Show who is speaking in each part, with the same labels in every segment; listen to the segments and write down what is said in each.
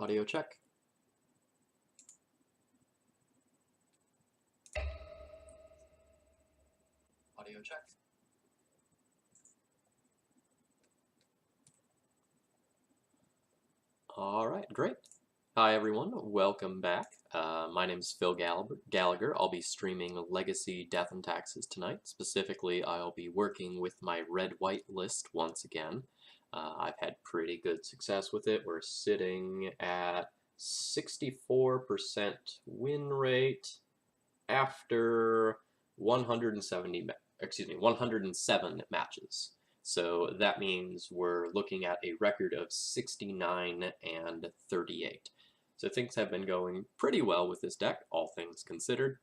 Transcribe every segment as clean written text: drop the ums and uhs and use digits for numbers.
Speaker 1: Audio check. Audio check. All right, great. Hi everyone, welcome back. My name is Phil Gallagher. I'll be streaming Legacy Death and Taxes tonight. Specifically, I'll be working with my red-white list once again. I've had pretty good success with it. We're sitting at 64% win rate after 107 matches. So that means we're looking at a record of 69 and 38. So things have been going pretty well with this deck, all things considered.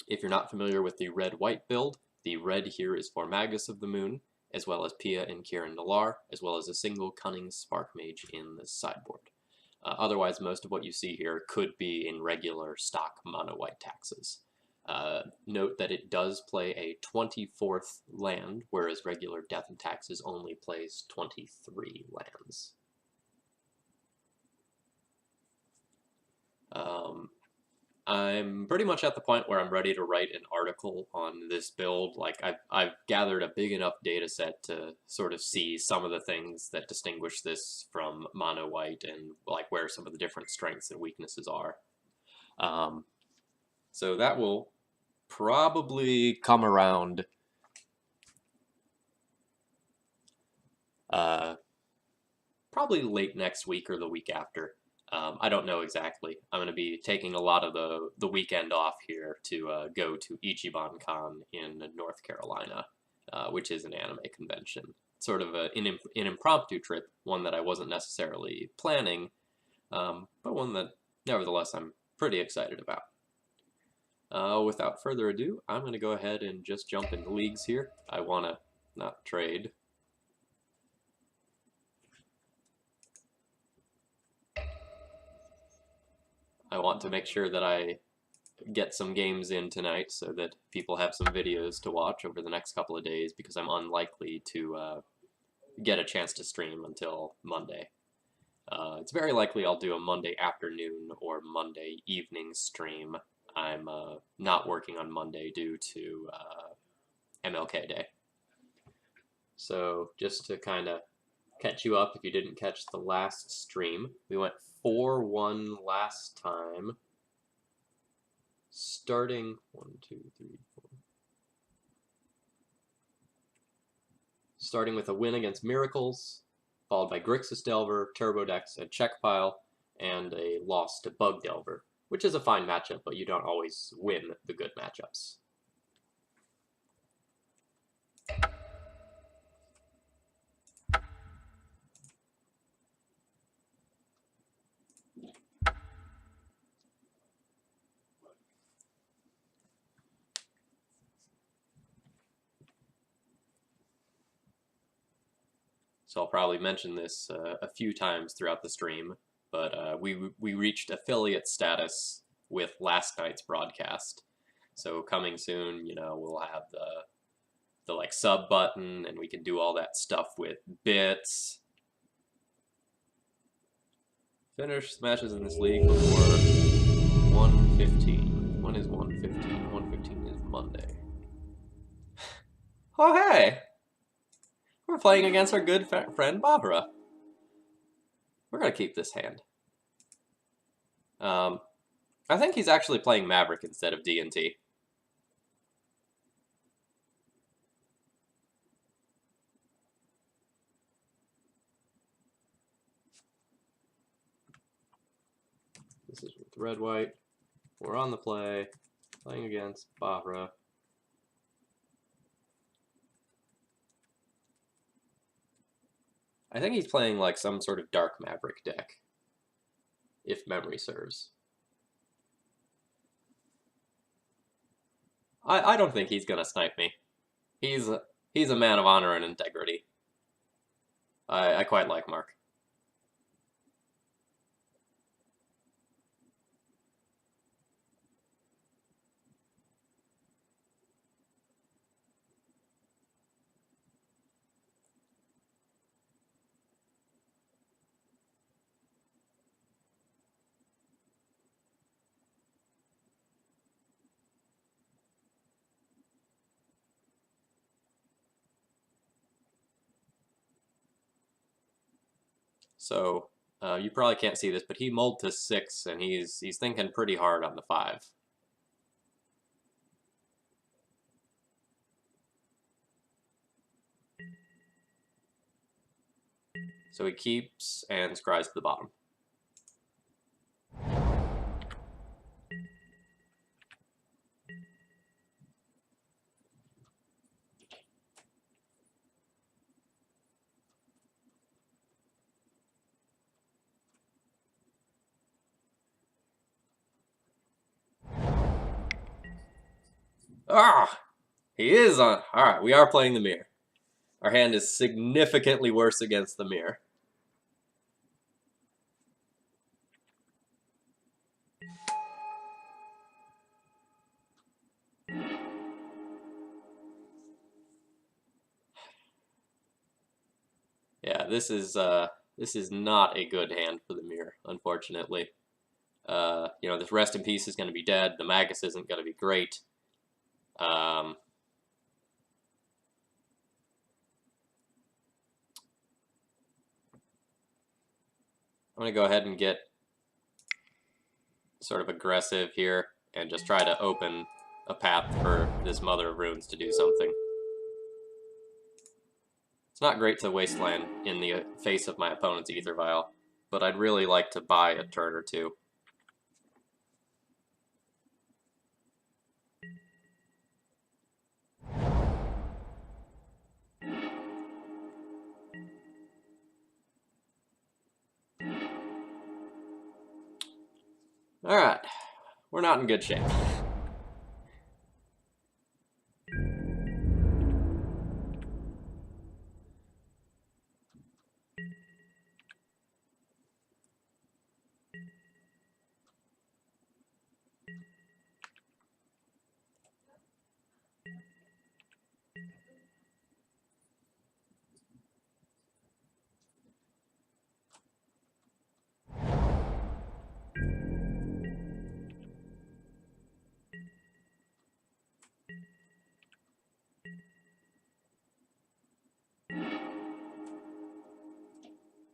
Speaker 1: If you're not familiar with the red-white build, the red here is for Magus of the Moon, as well as Pia and Kieran Nalaar, as well as a single Cunning Spark Mage in the sideboard. Otherwise, most of what you see here could be in regular stock mono-white taxes. Note that it does play a 24th land, whereas regular Death and Taxes only plays 23 lands. I'm pretty much at the point where I'm ready to write an article on this build. Like, I've gathered a big enough data set to sort of see some of the things that distinguish this from mono white and like where some of the different strengths and weaknesses are. So that will probably come around probably late next week or the week after. I don't know exactly. I'm going to be taking a lot of the weekend off here to go to Ichiban Con in North Carolina, which is an anime convention. Sort of an impromptu trip, one that I wasn't necessarily planning, but one that, nevertheless, I'm pretty excited about. Without further ado, I'm going to go ahead and just jump into leagues here. I want to not trade. I want to make sure that I get some games in tonight so that people have some videos to watch over the next couple of days, because I'm unlikely to get a chance to stream until Monday. It's very likely I'll do a Monday afternoon or Monday evening stream. I'm not working on Monday due to MLK Day. So just to kind of catch you up if you didn't catch the last stream, we went 4-1 last time, starting 1, 2, 3, 4. Starting with a win against Miracles, followed by Grixis Delver, Turbodex, and Checkpile, and a loss to Bug Delver, which is a fine matchup, but you don't always win the good matchups. So I'll probably mention this a few times throughout the stream, but we reached affiliate status with last night's broadcast. So coming soon, you know, we'll have the like sub button, and we can do all that stuff with bits. Finish matches in this league before 1:15. When is 1:15? 1:15 is Monday. Oh hey! We're playing against our good friend Barbara. We're gonna keep this hand. I think he's actually playing Maverick instead of D&T. This is with red-white. We're on the play, playing against Barbara. I think he's playing like some sort of Dark Maverick deck, if memory serves. I don't think he's gonna snipe me. He's a man of honor and integrity. I quite like Mark. So you probably can't see this, but he mulled to 6, and he's thinking pretty hard on the 5. So he keeps and scries to the bottom. Ah! He is on. Alright, we are playing the mirror. Our hand is significantly worse against the mirror. Yeah, this is not a good hand for the mirror, unfortunately. This rest in peace is going to be dead. The Magus isn't going to be great. I'm going to go ahead and get sort of aggressive here and just try to open a path for this Mother of Runes to do something. It's not great to wasteland in the face of my opponent's Ether Vial, but I'd really like to buy a turn or two. Alright, we're not in good shape.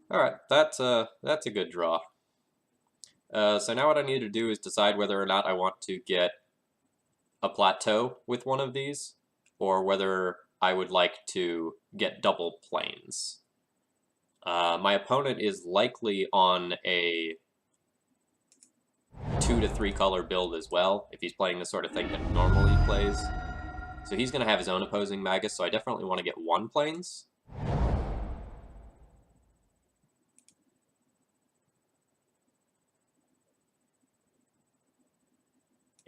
Speaker 1: Alright, that's a good draw. So now what I need to do is decide whether or not I want to get a plateau with one of these, or whether I would like to get double planes. My opponent is likely on a 2 to 3 color build as well, if he's playing the sort of thing that he normally plays. So he's going to have his own opposing Magus, so I definitely want to get 1 planes.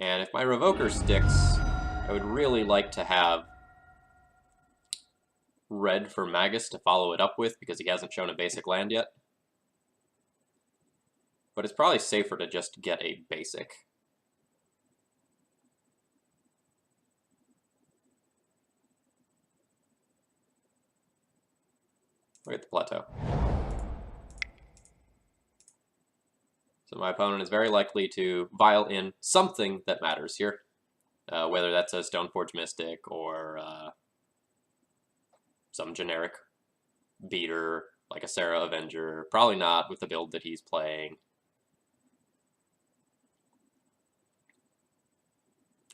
Speaker 1: And if my Revoker sticks, I would really like to have red for Magus to follow it up with, because he hasn't shown a basic land yet. But it's probably safer to just get a basic. Look at the plateau. So my opponent is very likely to vial in something that matters here. Whether that's a Stoneforge Mystic or some generic beater like a Sarah Avenger. Probably not with the build that he's playing.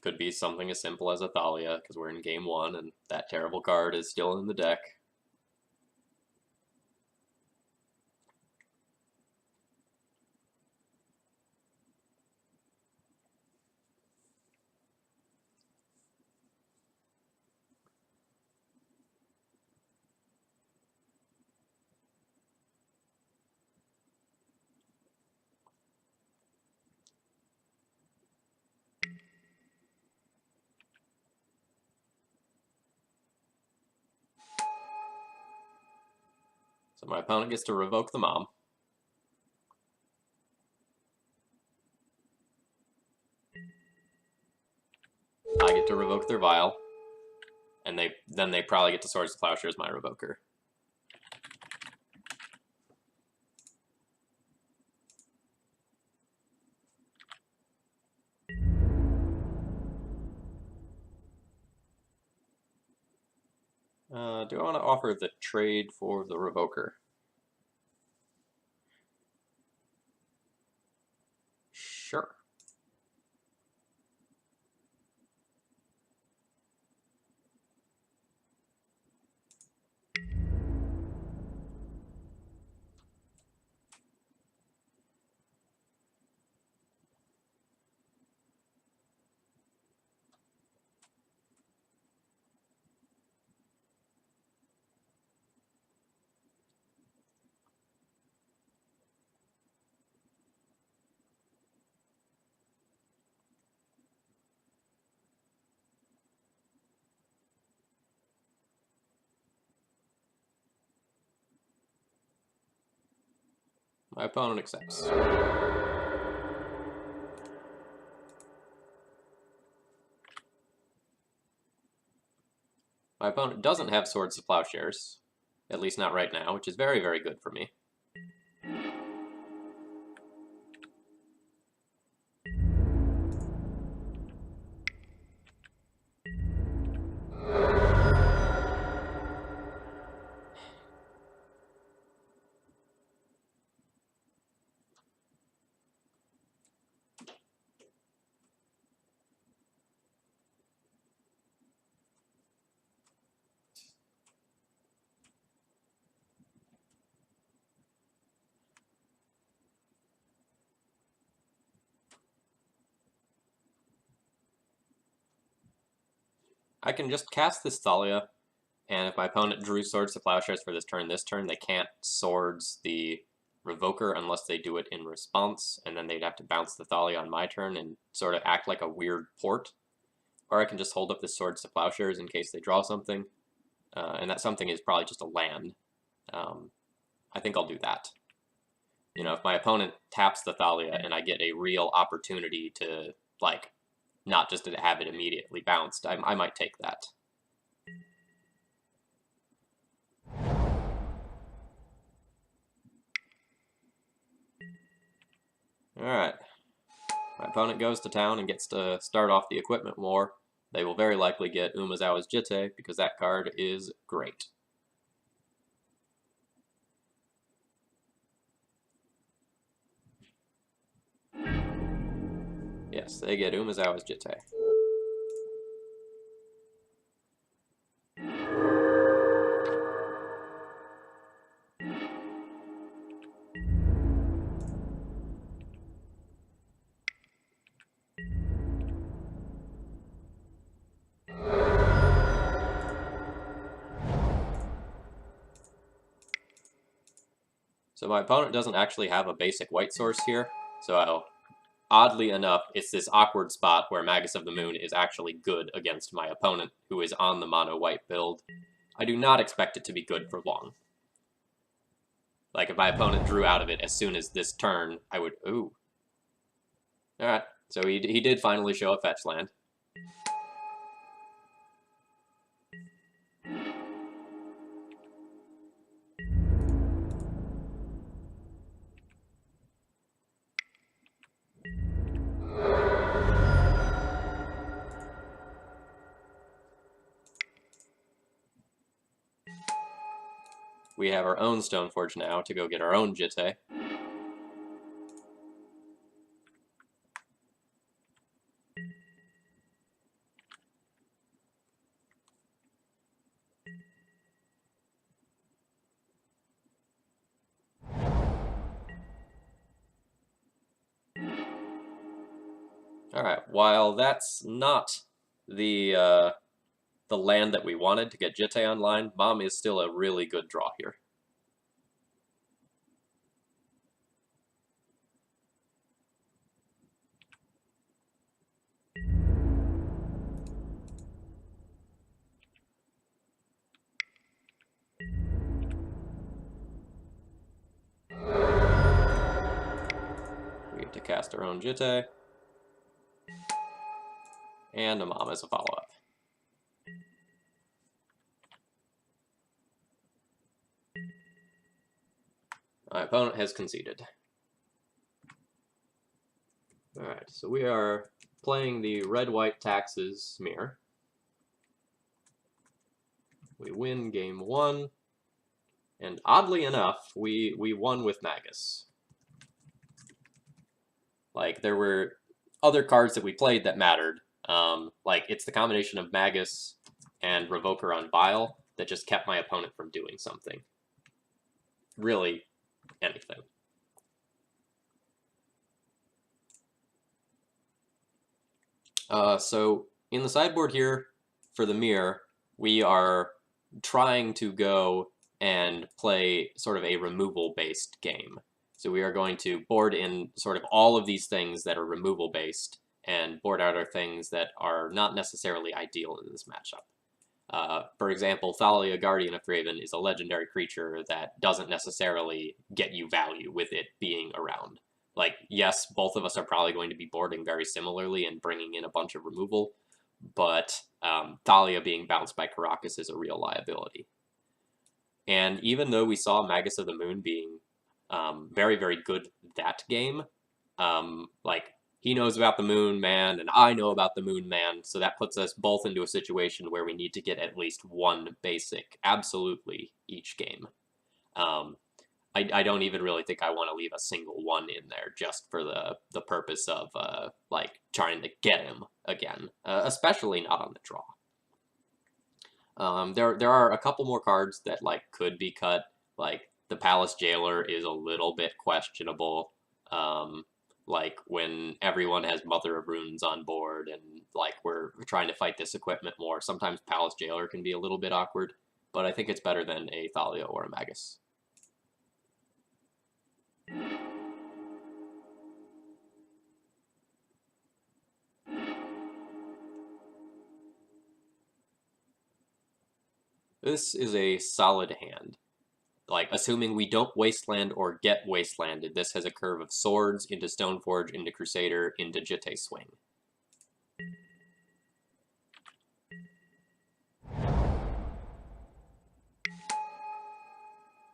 Speaker 1: Could be something as simple as a Thalia, because we're in game 1 and that terrible card is still in the deck. So my opponent gets to revoke the Mom. I get to revoke their Vial. And then they probably get to Swords of Plowshare as my Revoker. Do I want to offer the trade for the Revoker? Sure. My opponent accepts. My opponent doesn't have swords to plowshares, at least not right now, which is very, very good for me. I can just cast this Thalia, and if my opponent drew swords to plowshares for this turn, they can't swords the Revoker unless they do it in response, and then they'd have to bounce the Thalia on my turn and sort of act like a weird port. Or I can just hold up the swords to plowshares in case they draw something, and that something is probably just a land. I think I'll do that. You know, if my opponent taps the Thalia and I get a real opportunity to, like, not just to have it immediately bounced, I might take that. Alright. My opponent goes to town and gets to start off the equipment war. They will very likely get Umezawa's Jitte, because that card is great. Yes, they get Umezawa's Jitte. So my opponent doesn't actually have a basic white source here, so oddly enough, it's this awkward spot where Magus of the Moon is actually good against my opponent, who is on the mono-white build. I do not expect it to be good for long. Like, if my opponent drew out of it as soon as this turn, I would... Ooh. Alright, so he did finally show a fetch land. We have our own Stoneforge now to go get our own Jitte. Alright, while that's not the land that we wanted to get Jitte online, Mom is still a really good draw here. We get to cast our own Jitte. And a Mom as a follow-up. My opponent has conceded. Alright, so we are playing the red-white taxes mirror. We win game 1, and oddly enough, we won with Magus. Like, there were other cards that we played that mattered. Like, it's the combination of Magus and Revoker on Vile that just kept my opponent from doing something. Really, anything. So, in the sideboard here, for the mirror, we are trying to go and play sort of a removal-based game. So we are going to board in sort of all of these things that are removal-based and board out our things that are not necessarily ideal in this matchup. For example, Thalia, Guardian of Thraben, is a legendary creature that doesn't necessarily get you value with it being around. Like, yes, both of us are probably going to be boarding very similarly and bringing in a bunch of removal, but Thalia being bounced by Caracas is a real liability. And even though we saw Magus of the Moon being very, very good that game, like, he knows about the Moon Man, and I know about the Moon Man, so that puts us both into a situation where we need to get at least one basic, absolutely, each game. I don't even really think I want to leave a single one in there just for the purpose of, like, trying to get him again, especially not on the draw. There are a couple more cards that, like, could be cut. Like, the Palace Jailer is a little bit questionable. Like, when everyone has Mother of Runes on board and, like, we're trying to fight this equipment more, sometimes Palace Jailer can be a little bit awkward, but I think it's better than a Thalia or a Magus. This is a solid hand. Like, assuming we don't Wasteland or get Wastelanded, this has a curve of Swords into Stoneforge, into Crusader, into Jitte Swing.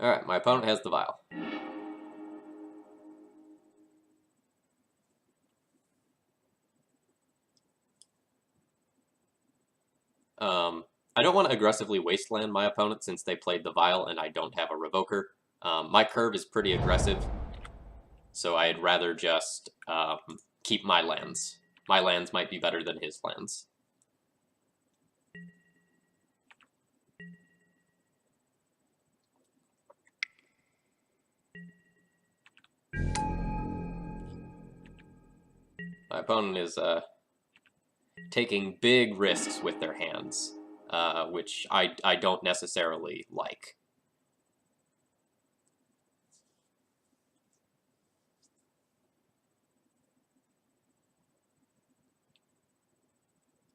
Speaker 1: Alright, my opponent has the Vial. I don't want to aggressively Wasteland my opponent since they played the Vial and I don't have a Revoker. My curve is pretty aggressive, so I'd rather just keep my lands. My lands might be better than his lands. My opponent is taking big risks with their hands, which I don't necessarily like.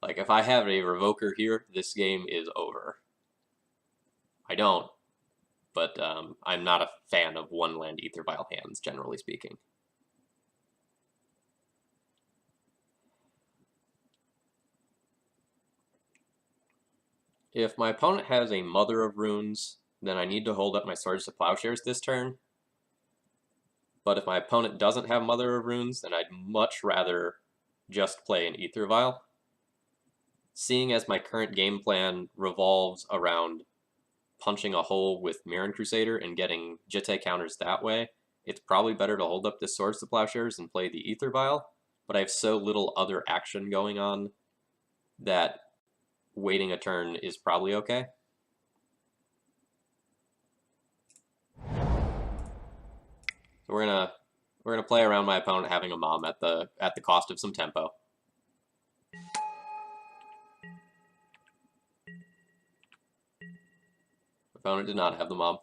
Speaker 1: Like, if I have a Revoker here, this game is over. I don't, but I'm not a fan of one-land Aether Vial hands, generally speaking. If my opponent has a Mother of Runes, then I need to hold up my Swords to Plowshares this turn. But if my opponent doesn't have Mother of Runes, then I'd much rather just play an Aether Vial. Seeing as my current game plan revolves around punching a hole with Mirran Crusader and getting Jitte counters that way, it's probably better to hold up this Swords to Plowshares and play the Aether Vial, but I have so little other action going on that waiting a turn is probably okay. So we're gonna play around my opponent having a Mom at the cost of some tempo. Opponent did not have the Mom.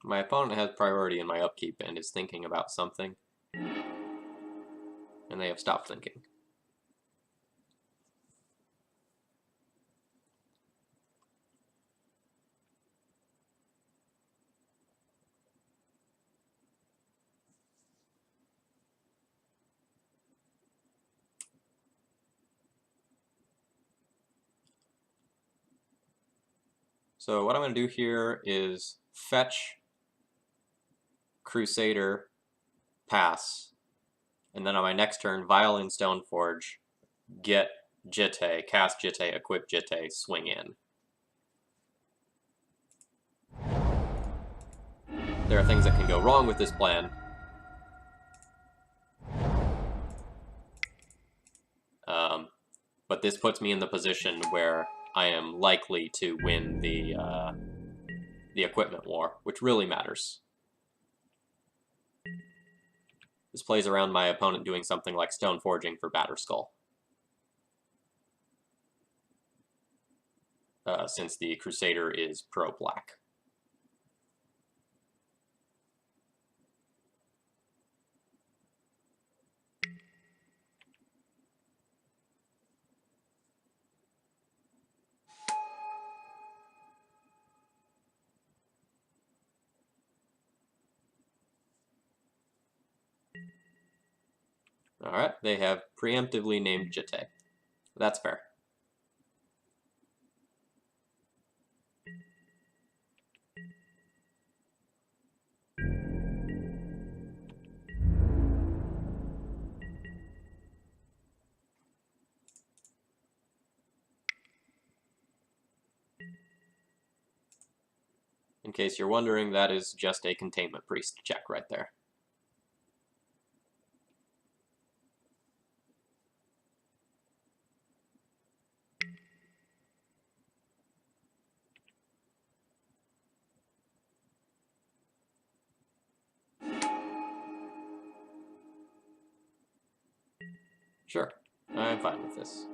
Speaker 1: My opponent has priority in my upkeep and is thinking about something, and they have stopped thinking. So what I'm going to do here is fetch, Crusader, pass, and then on my next turn, Violin Stoneforge, get Jitte, cast Jitte, equip Jitte, swing in. There are things that can go wrong with this plan. But this puts me in the position where I am likely to win the equipment war, which really matters. This plays around my opponent doing something like stone forging for Batterskull. Since the Crusader is pro-black. Alright, they have preemptively named Jitte. That's fair. In case you're wondering, that is just a Containment Priest check right there. Sure, I'm fine with this.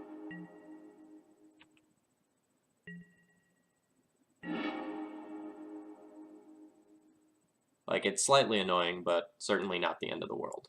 Speaker 1: Like, it's slightly annoying, but certainly not the end of the world.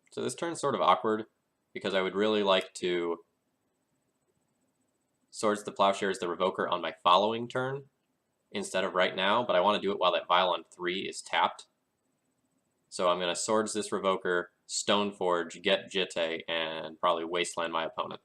Speaker 1: So this turn's sort of awkward, because I would really like to Swords the Plowshares the Revoker on my following turn, instead of right now, but I want to do it while that Vial on 3 is tapped. So I'm going to Swords this Revoker, Stoneforge, get Jitte, and probably Wasteland my opponent.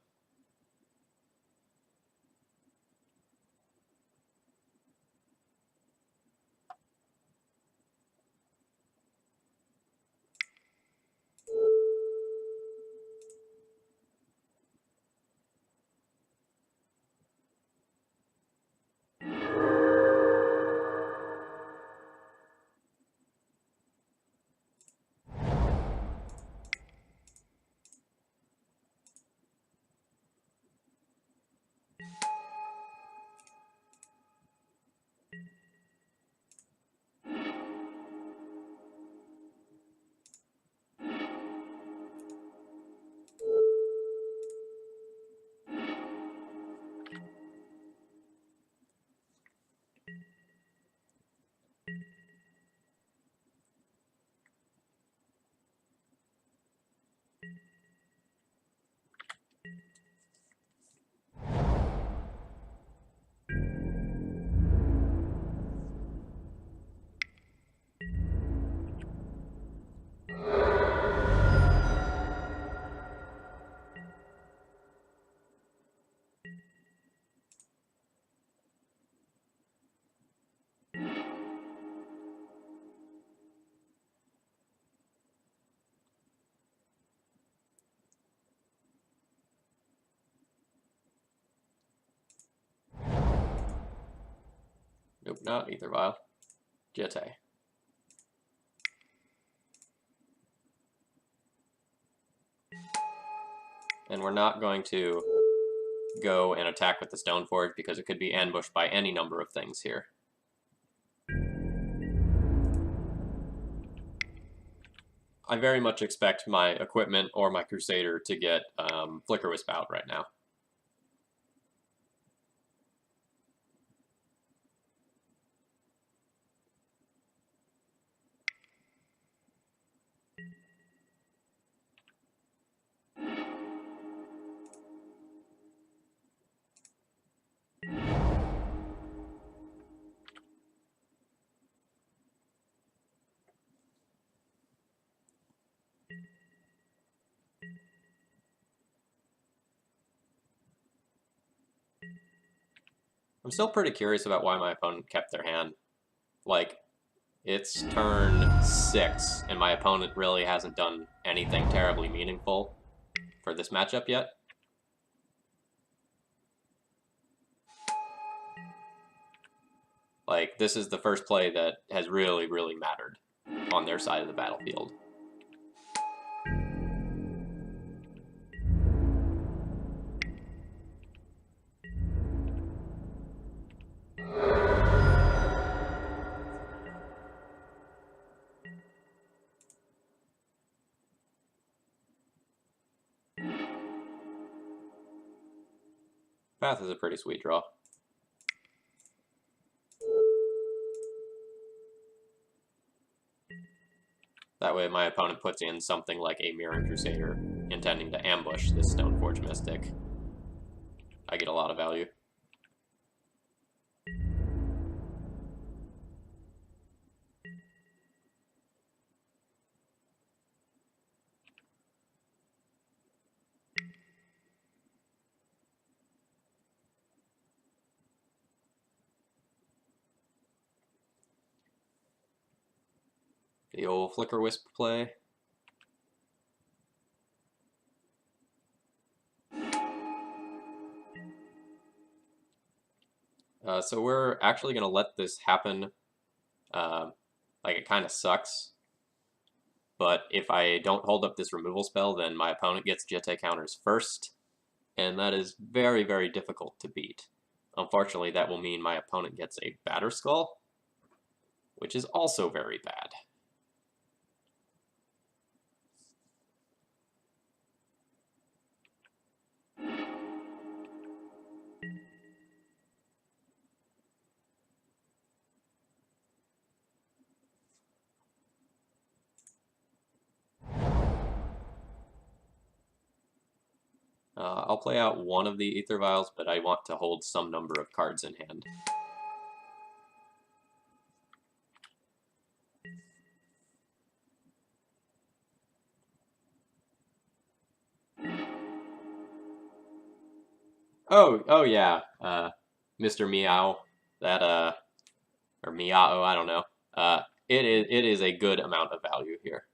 Speaker 1: Nope, not Ether Vial. Jitte. And we're not going to go and attack with the Stoneforge because it could be ambushed by any number of things here. I very much expect my equipment or my Crusader to get Flicker Wisp out right now. I'm still pretty curious about why my opponent kept their hand. Like, it's turn 6, and my opponent really hasn't done anything terribly meaningful for this matchup yet. Like, this is the first play that has really, really mattered on their side of the battlefield. Path is a pretty sweet draw. That way my opponent puts in something like a Mirroring Crusader, intending to ambush this Stoneforge Mystic. I get a lot of value. The old Flicker Wisp play. So we're actually going to let this happen. Like, it kind of sucks. But if I don't hold up this removal spell, then my opponent gets Jitte counters first. And that is very, very difficult to beat. Unfortunately, that will mean my opponent gets a Batterskull, which is also very bad. I'll play out one of the Ether Vials, but I want to hold some number of cards in hand. Oh yeah, Mr. Meow, that or Meow, I don't know. It is a good amount of value here.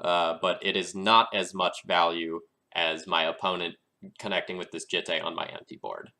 Speaker 1: But it is not as much value as my opponent connecting with this Jitte on my empty board.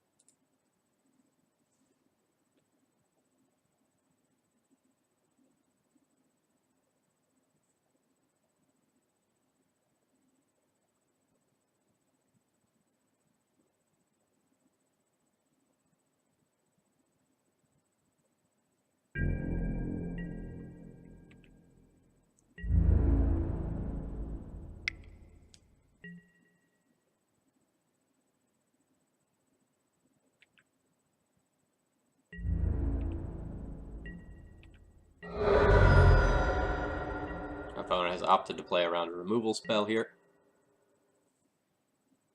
Speaker 1: My opponent has opted to play around a removal spell here,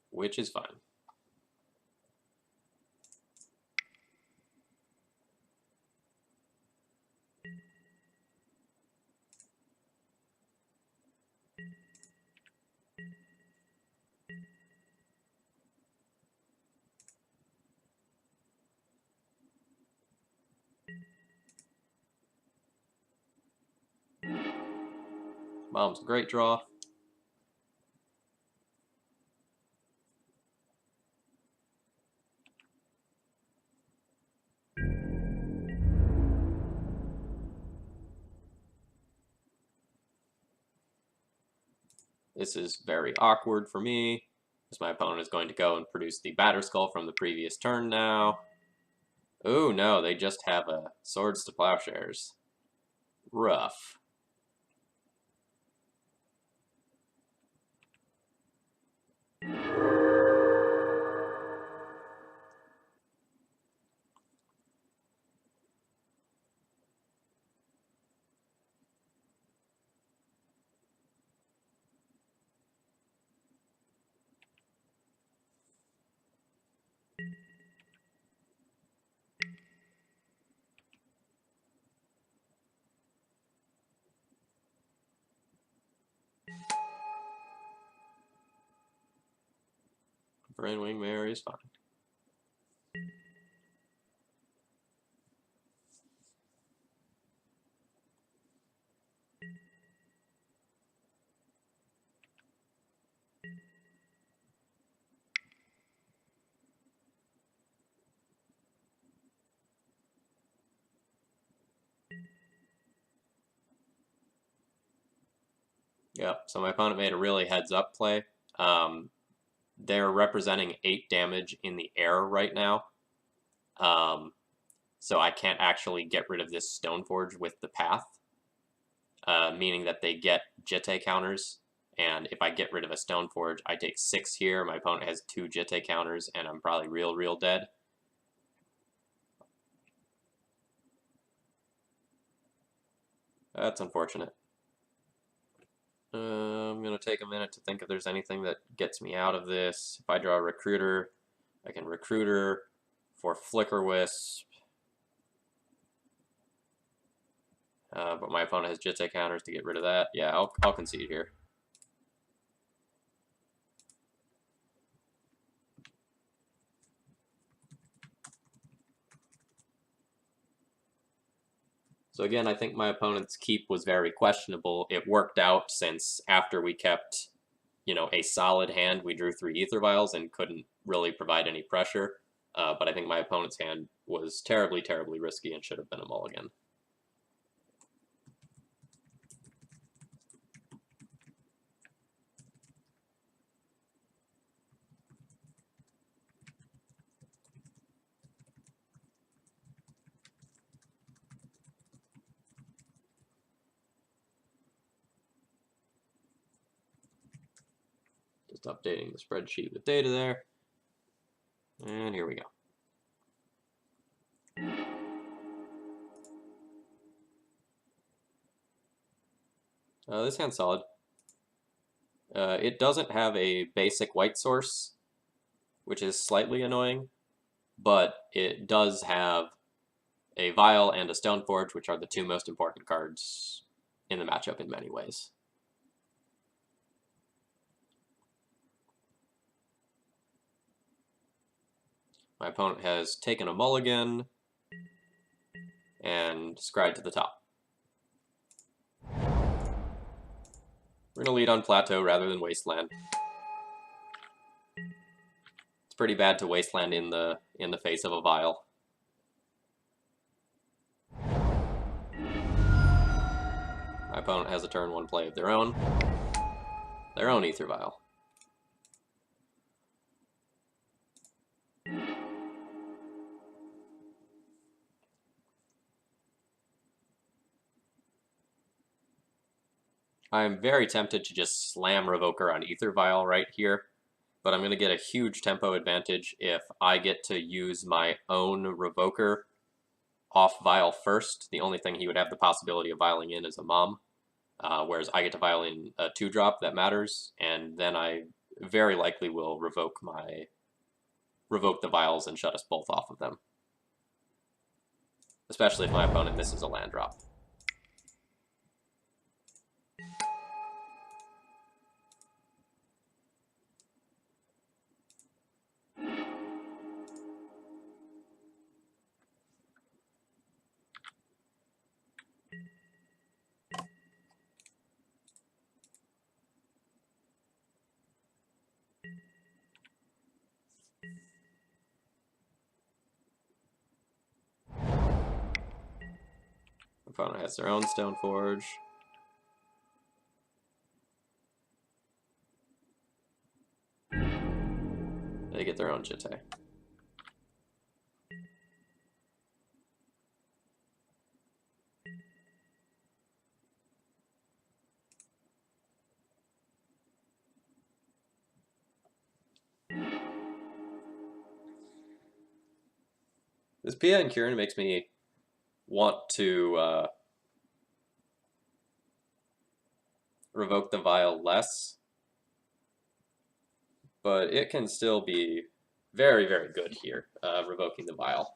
Speaker 1: which is fine. Bomb's a great draw. This is very awkward for me, because my opponent is going to go and produce the Batter Skull from the previous turn now. Oh no, they just have a Swords to Plowshares. Rough. Brainwing Mary is fine. Yep, so my opponent made a really heads-up play. They're representing 8 damage in the air right now. So I can't actually get rid of this Stoneforge with the Path, meaning that they get Jitte counters. And if I get rid of a Stoneforge, I take 6 here. My opponent has 2 Jitte counters, and I'm probably real dead. That's unfortunate. I'm going to take a minute to think if there's anything that gets me out of this. If I draw a Recruiter, I can Recruiter for Flicker Wisp. But my opponent has Jitte counters to get rid of that. Yeah, I'll concede here. So again, I think my opponent's keep was very questionable. It worked out since after we kept, a solid hand, we drew 3 Ether Vials and couldn't really provide any pressure. But I think my opponent's hand was terribly risky and should have been a mulligan. Just updating the spreadsheet with data there. And here we go. This hand's solid. It doesn't have a basic white source, which is slightly annoying, but it does have a Vial and a Stoneforge, which are the 2 most important cards in the matchup in many ways. My opponent has taken a mulligan and scryed to the top. We're going to lead on Plateau rather than Wasteland. It's pretty bad to Wasteland in the face of a Vial. My opponent has a turn 1 play of their own Ether Vial. I'm very tempted to just slam Revoker on Ether Vial right here, but I'm going to get a huge tempo advantage if I get to use my own Revoker off Vial first. The only thing he would have the possibility of vialing in is a Mom, whereas I get to vial in a 2-drop that matters, and then I very likely will revoke the Vials and shut us both off of them, especially if my opponent misses a land drop. Opponent has their own Stoneforge. They get their own jitte. This Pia and Kieran makes me want to revoke the vial less, but it can still be very, very good here, revoking the vial.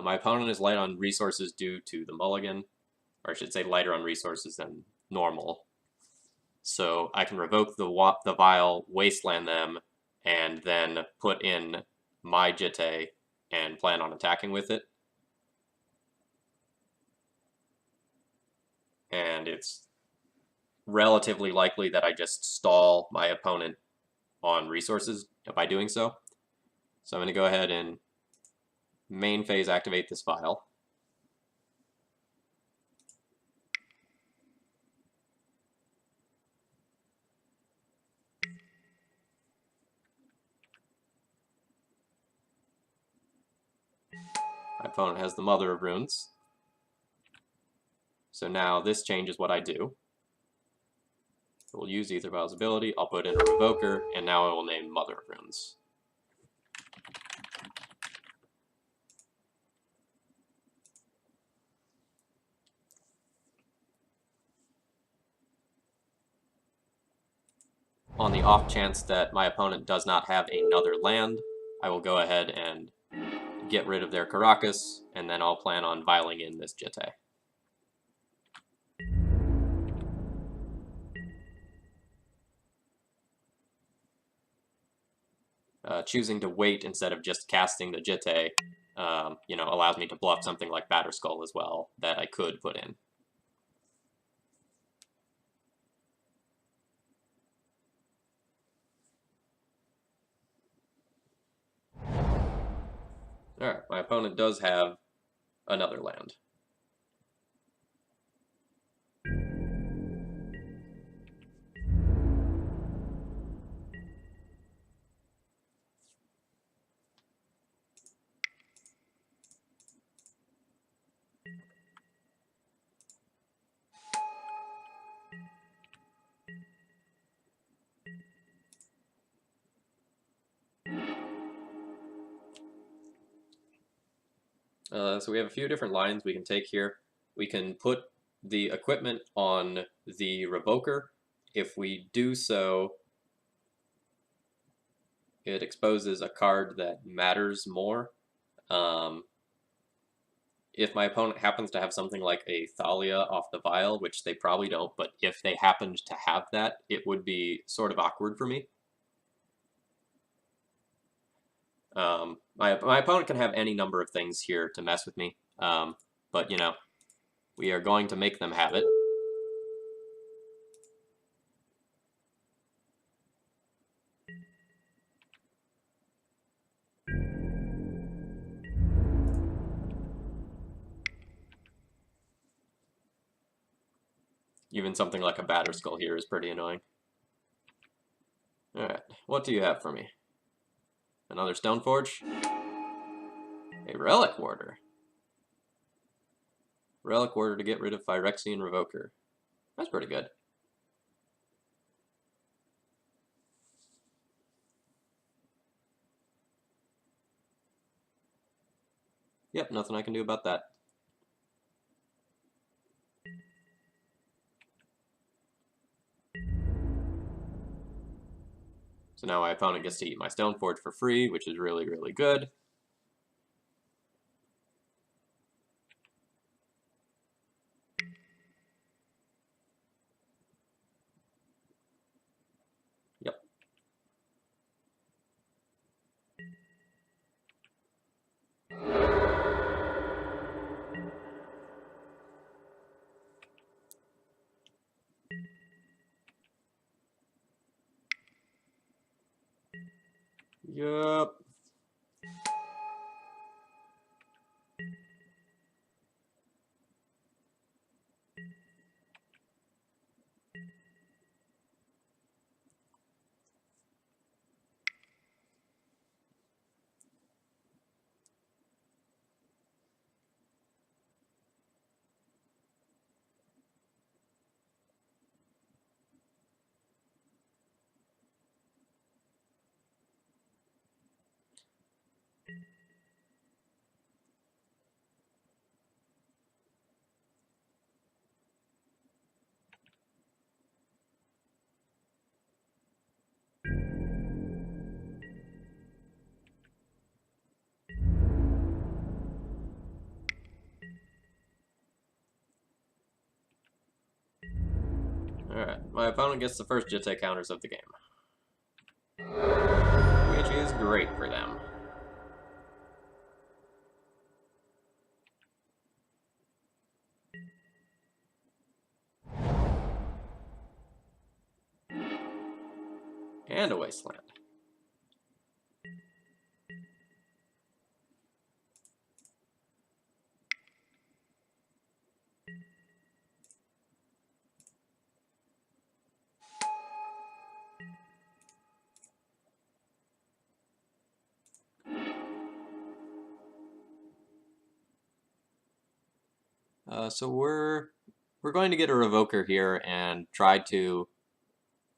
Speaker 1: My opponent is light on resources due to the mulligan, or I should say lighter on resources than normal. So I can revoke the vial, wasteland them, and then put in my jitte and plan on attacking with it. And it's relatively likely that I just stall my opponent on resources by doing so. So I'm going to go ahead and main phase activate this vial. My opponent has the Mother of Runes. So now this changes what I do. We'll use Ether Vial's ability, I'll put in a Revoker, and now I will name Mother of Runes. On the off chance that my opponent does not have another land, I will go ahead and get rid of their Caracas, and then I'll plan on vialing in this jitte. Choosing to wait instead of just casting the jitte, allows me to bluff something like Batterskull as well that I could put in. Alright, my opponent does have another land. So we have a few different lines we can take here. We can put the equipment on the Revoker. If we do so, it exposes a card that matters more. If my opponent happens to have something like a Thalia off the vial, which they probably don't, but if they happened to have that, it would be sort of awkward for me. My opponent can have any number of things here to mess with me, but, we are going to make them have it. Even something like a Batterskull here is pretty annoying. Alright, what do you have for me? Another Stoneforge? A Relic Warder. Relic Warder to get rid of Phyrexian Revoker. That's pretty good. Yep, nothing I can do about that. So now my opponent gets to eat my Stoneforge for free, which is really, really good. Yep. Yup. Alright, my opponent gets the first Jitte counters of the game, which is great for them. And a Wasteland. So we're going to get a Revoker here and try to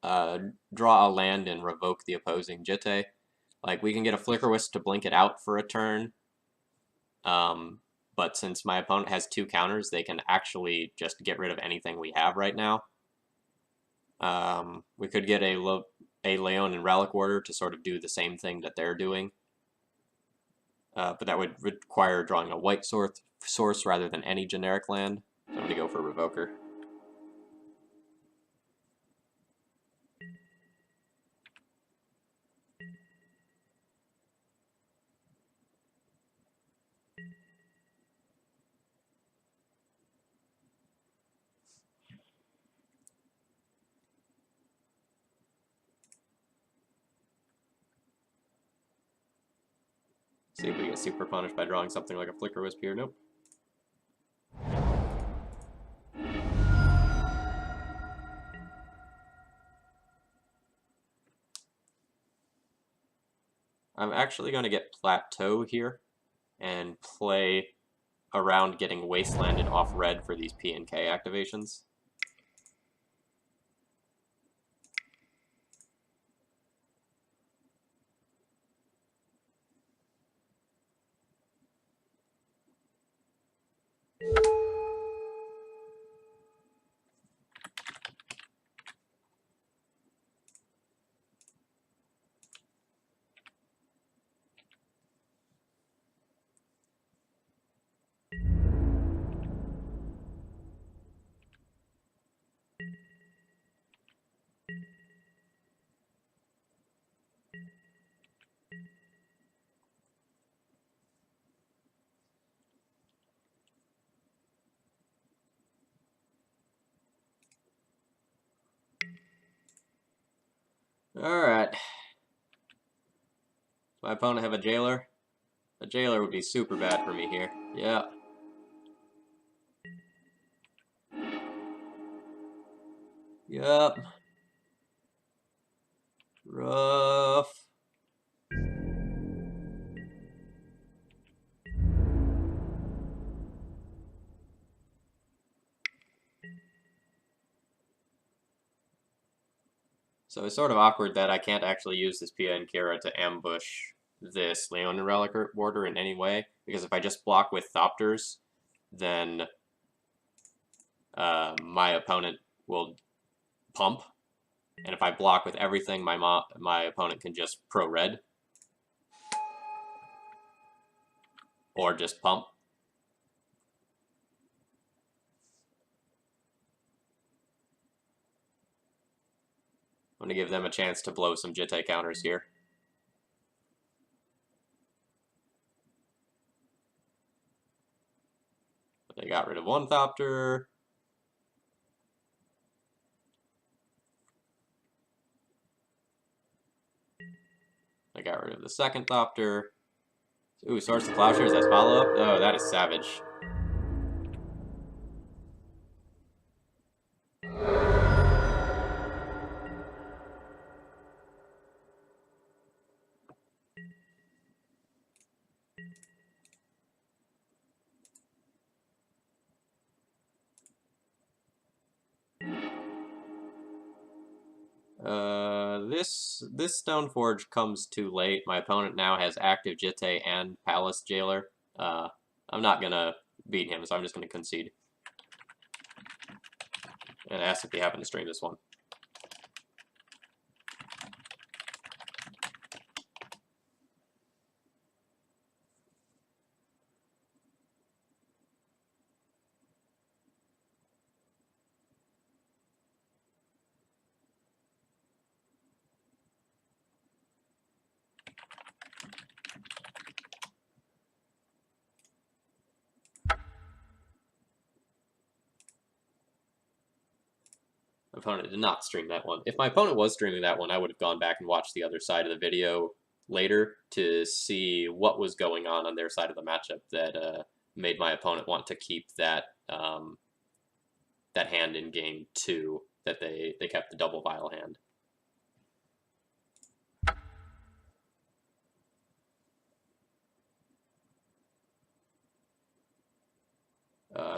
Speaker 1: draw a land and revoke the opposing Jitte. Like, we can get a Flicker Wisp to blink it out for a turn, but since my opponent has 2 counters, they can actually just get rid of anything we have right now. We could get a Leonin Relic Warder to sort of do the same thing that they're doing, but that would require drawing a white source rather than any generic land. So I'm going to go for Revoker. See if we get super punished by drawing something like a Flicker Wisp here. Nope. I'm actually going to get Plateau here and play around getting Wastelanded off red for these P and K activations. Alright. My opponent have a Jailer. A Jailer would be super bad for me here. Yeah. Yup. Rough. So it's sort of awkward that I can't actually use this Pia and Kira to ambush this Leonin Relic Warder in any way, because if I just block with Thopters, then my opponent will pump, and if I block with everything, my opponent can just pro-red, or just pump. I'm going to give them a chance to blow some Jitte counters here. But they got rid of one Thopter. They got rid of the second Thopter. Ooh, Source of Plowshares as follow-up? Oh, that is savage. This Stoneforge comes too late. My opponent now has active Jitte and Palace Jailer. I'm not gonna beat him, so I'm just gonna concede. And ask if he happened to stream this one. opponent did not stream that one. If my opponent was streaming that one, I would have gone back and watched the other side of the video later to see what was going on their side of the matchup that made my opponent want to keep that that hand in game 2, that they kept the double vial hand.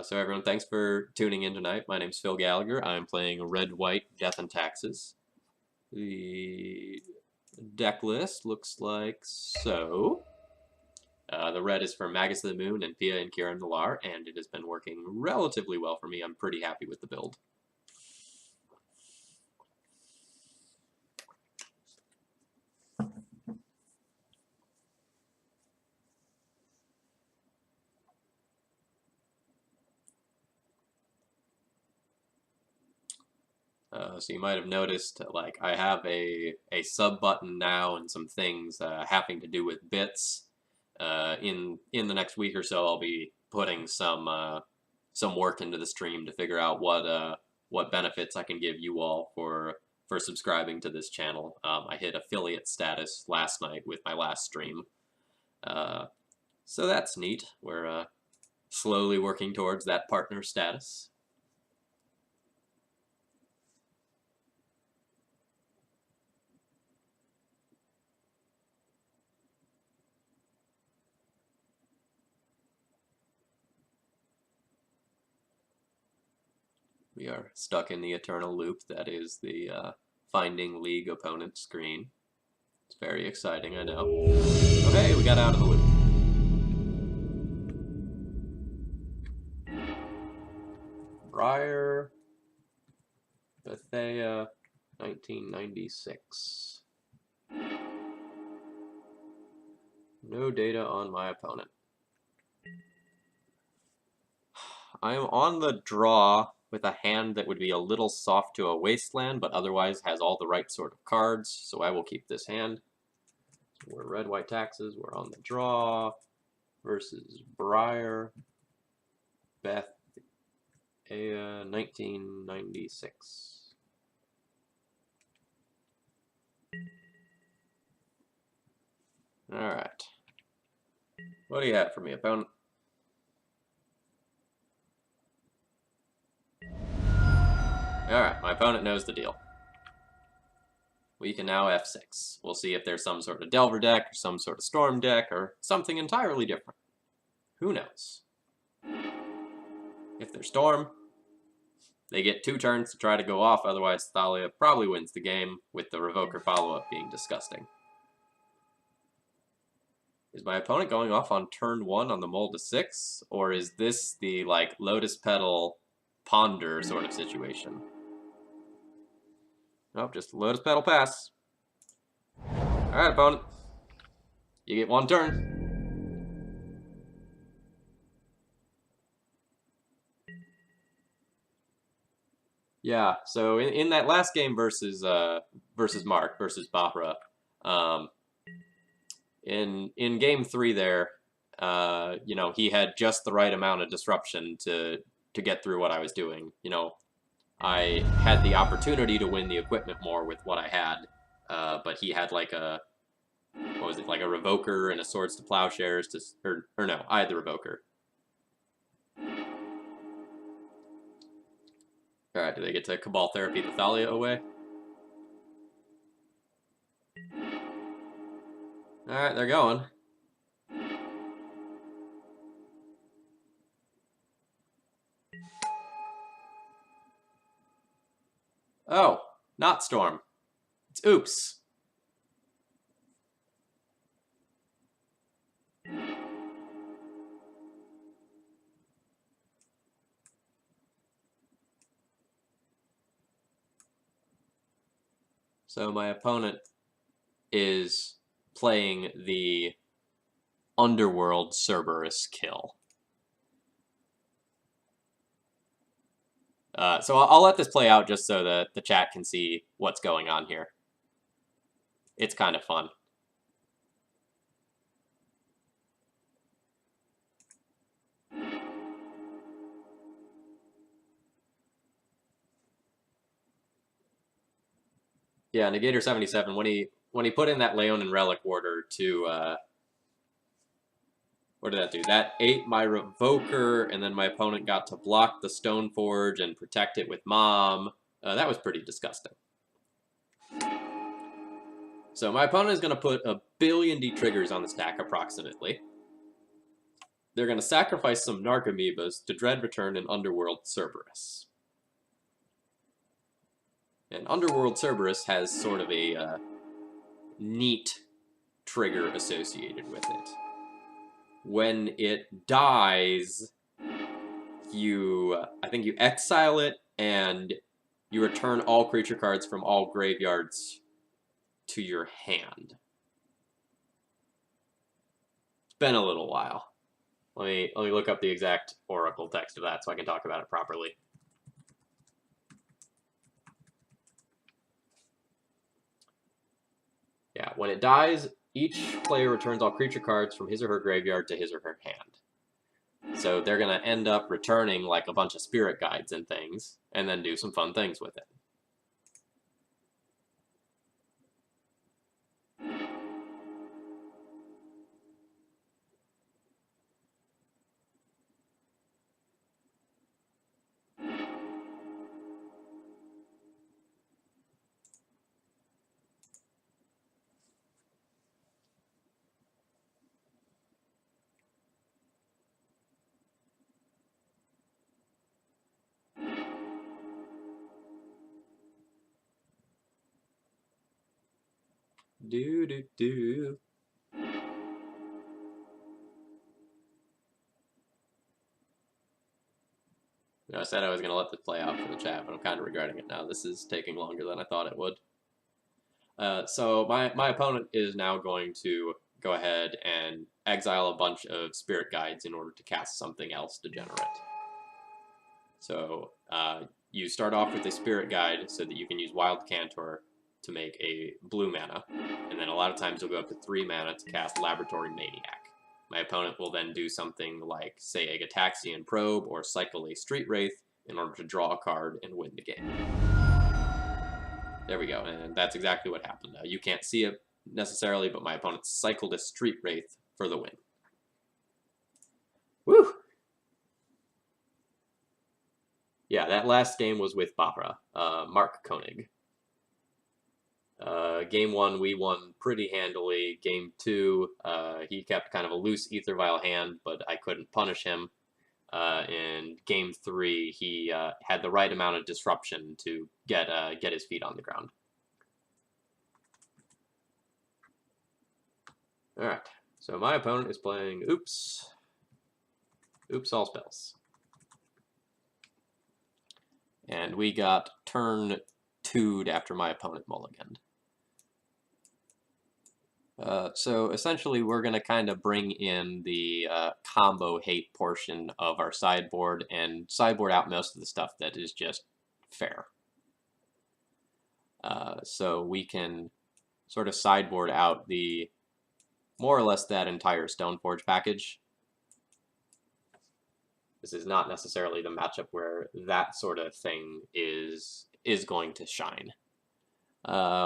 Speaker 1: So everyone, thanks for tuning in tonight. My name's Phil Gallagher. I'm playing Red, White, Death and Taxes. The deck list looks like so. The red is from Magus of the Moon and Pia and Kieran Millar, and it has been working relatively well for me. I'm pretty happy with the build. So you might have noticed, like, I have a sub button now and some things having to do with bits. In the next week or so, I'll be putting some work into the stream to figure out what benefits I can give you all for subscribing to this channel. I hit affiliate status last night with my last stream, so that's neat. We're slowly working towards that partner status. We are stuck in the eternal loop that is the Finding League opponent screen. It's very exciting, I know. Oh hey, we got out of the loop. Briar, Bethea, 1996. No data on my opponent. I am on the draw with a hand that would be a little soft to a wasteland, but otherwise has all the right sort of cards, so I will keep this hand. So we're red, white, taxes. We're on the draw versus Briar, Beth, Aya, 1996. All right. What do you have for me, opponent? Alright, my opponent knows the deal. We can now F6. We'll see if there's some sort of Delver deck, or some sort of Storm deck, or something entirely different. Who knows? If they're Storm, they get 2 turns to try to go off, otherwise Thalia probably wins the game, with the Revoker follow-up being disgusting. Is my opponent going off on turn 1 on the Mold to 6, or is this the, like, Lotus Petal Ponder sort of situation? Nope, just Lotus Petal pass. Alright, opponent. You get 1 turn. Yeah, so in that last game versus Mark, versus Barbara, in game 3 there, you know, he had just the right amount of disruption to get through what I was doing. You know, I had the opportunity to win the equipment more with what I had, but he had like a, what was it, like a Revoker and a Swords to Plowshares to, or no, I had the Revoker. Alright, do they get to Cabal Therapy the Thalia away? Alright, they're going. Oh, not Storm. It's Oops. So my opponent is playing the Underworld Cerberus kill. So I'll let this play out just so that the chat can see what's going on here. It's kind of fun. Yeah, Negator 77, when he put in that Leonin Relic order to what did that do? That ate my Revoker, and then my opponent got to block the Stoneforge and protect it with Mom. That was pretty disgusting. So my opponent is going to put a billion D-triggers on the stack, approximately. They're going to sacrifice some Narcomoebas to Dread Return and Underworld Cerberus. And Underworld Cerberus has sort of a neat trigger associated with it. When it dies, I think you exile it, and you return all creature cards from all graveyards to your hand. It's been a little while. Let me look up the exact Oracle text of that so I can talk about it properly. Yeah, when it dies, each player returns all creature cards from his or her graveyard to his or her hand. So they're going to end up returning like a bunch of spirit guides and things, and then do some fun things with it. Do. I said I was going to let this play out for the chat, but I'm kind of regretting it now. This is taking longer than I thought it would. So my opponent is now going to go ahead and exile a bunch of spirit guides in order to cast something else degenerate. So you start off with a spirit guide so that you can use Wild Cantor to make a blue mana, and then a lot of times you'll go up to 3 mana to cast Laboratory Maniac. My opponent will then do something like, say, a Gataxian Probe or cycle a Street Wraith in order to draw a card and win the game. There we go, and that's exactly what happened. You can't see it necessarily, but my opponent cycled a Street Wraith for the win. Woo! Yeah, that last game was with Barbara, Mark Koenig. Game 1, we won pretty handily. Game 2, he kept kind of a loose Ether Vial hand, but I couldn't punish him. In Game 3, he had the right amount of disruption to get his feet on the ground. Alright, so my opponent is playing Oops All Spells. And we got turn 2'd after my opponent mulliganed. So essentially we're going to kind of bring in the combo hate portion of our sideboard and sideboard out most of the stuff that is just fair. So we can sort of sideboard out the more or less that entire Stoneforge package. This is not necessarily the matchup where that sort of thing is going to shine.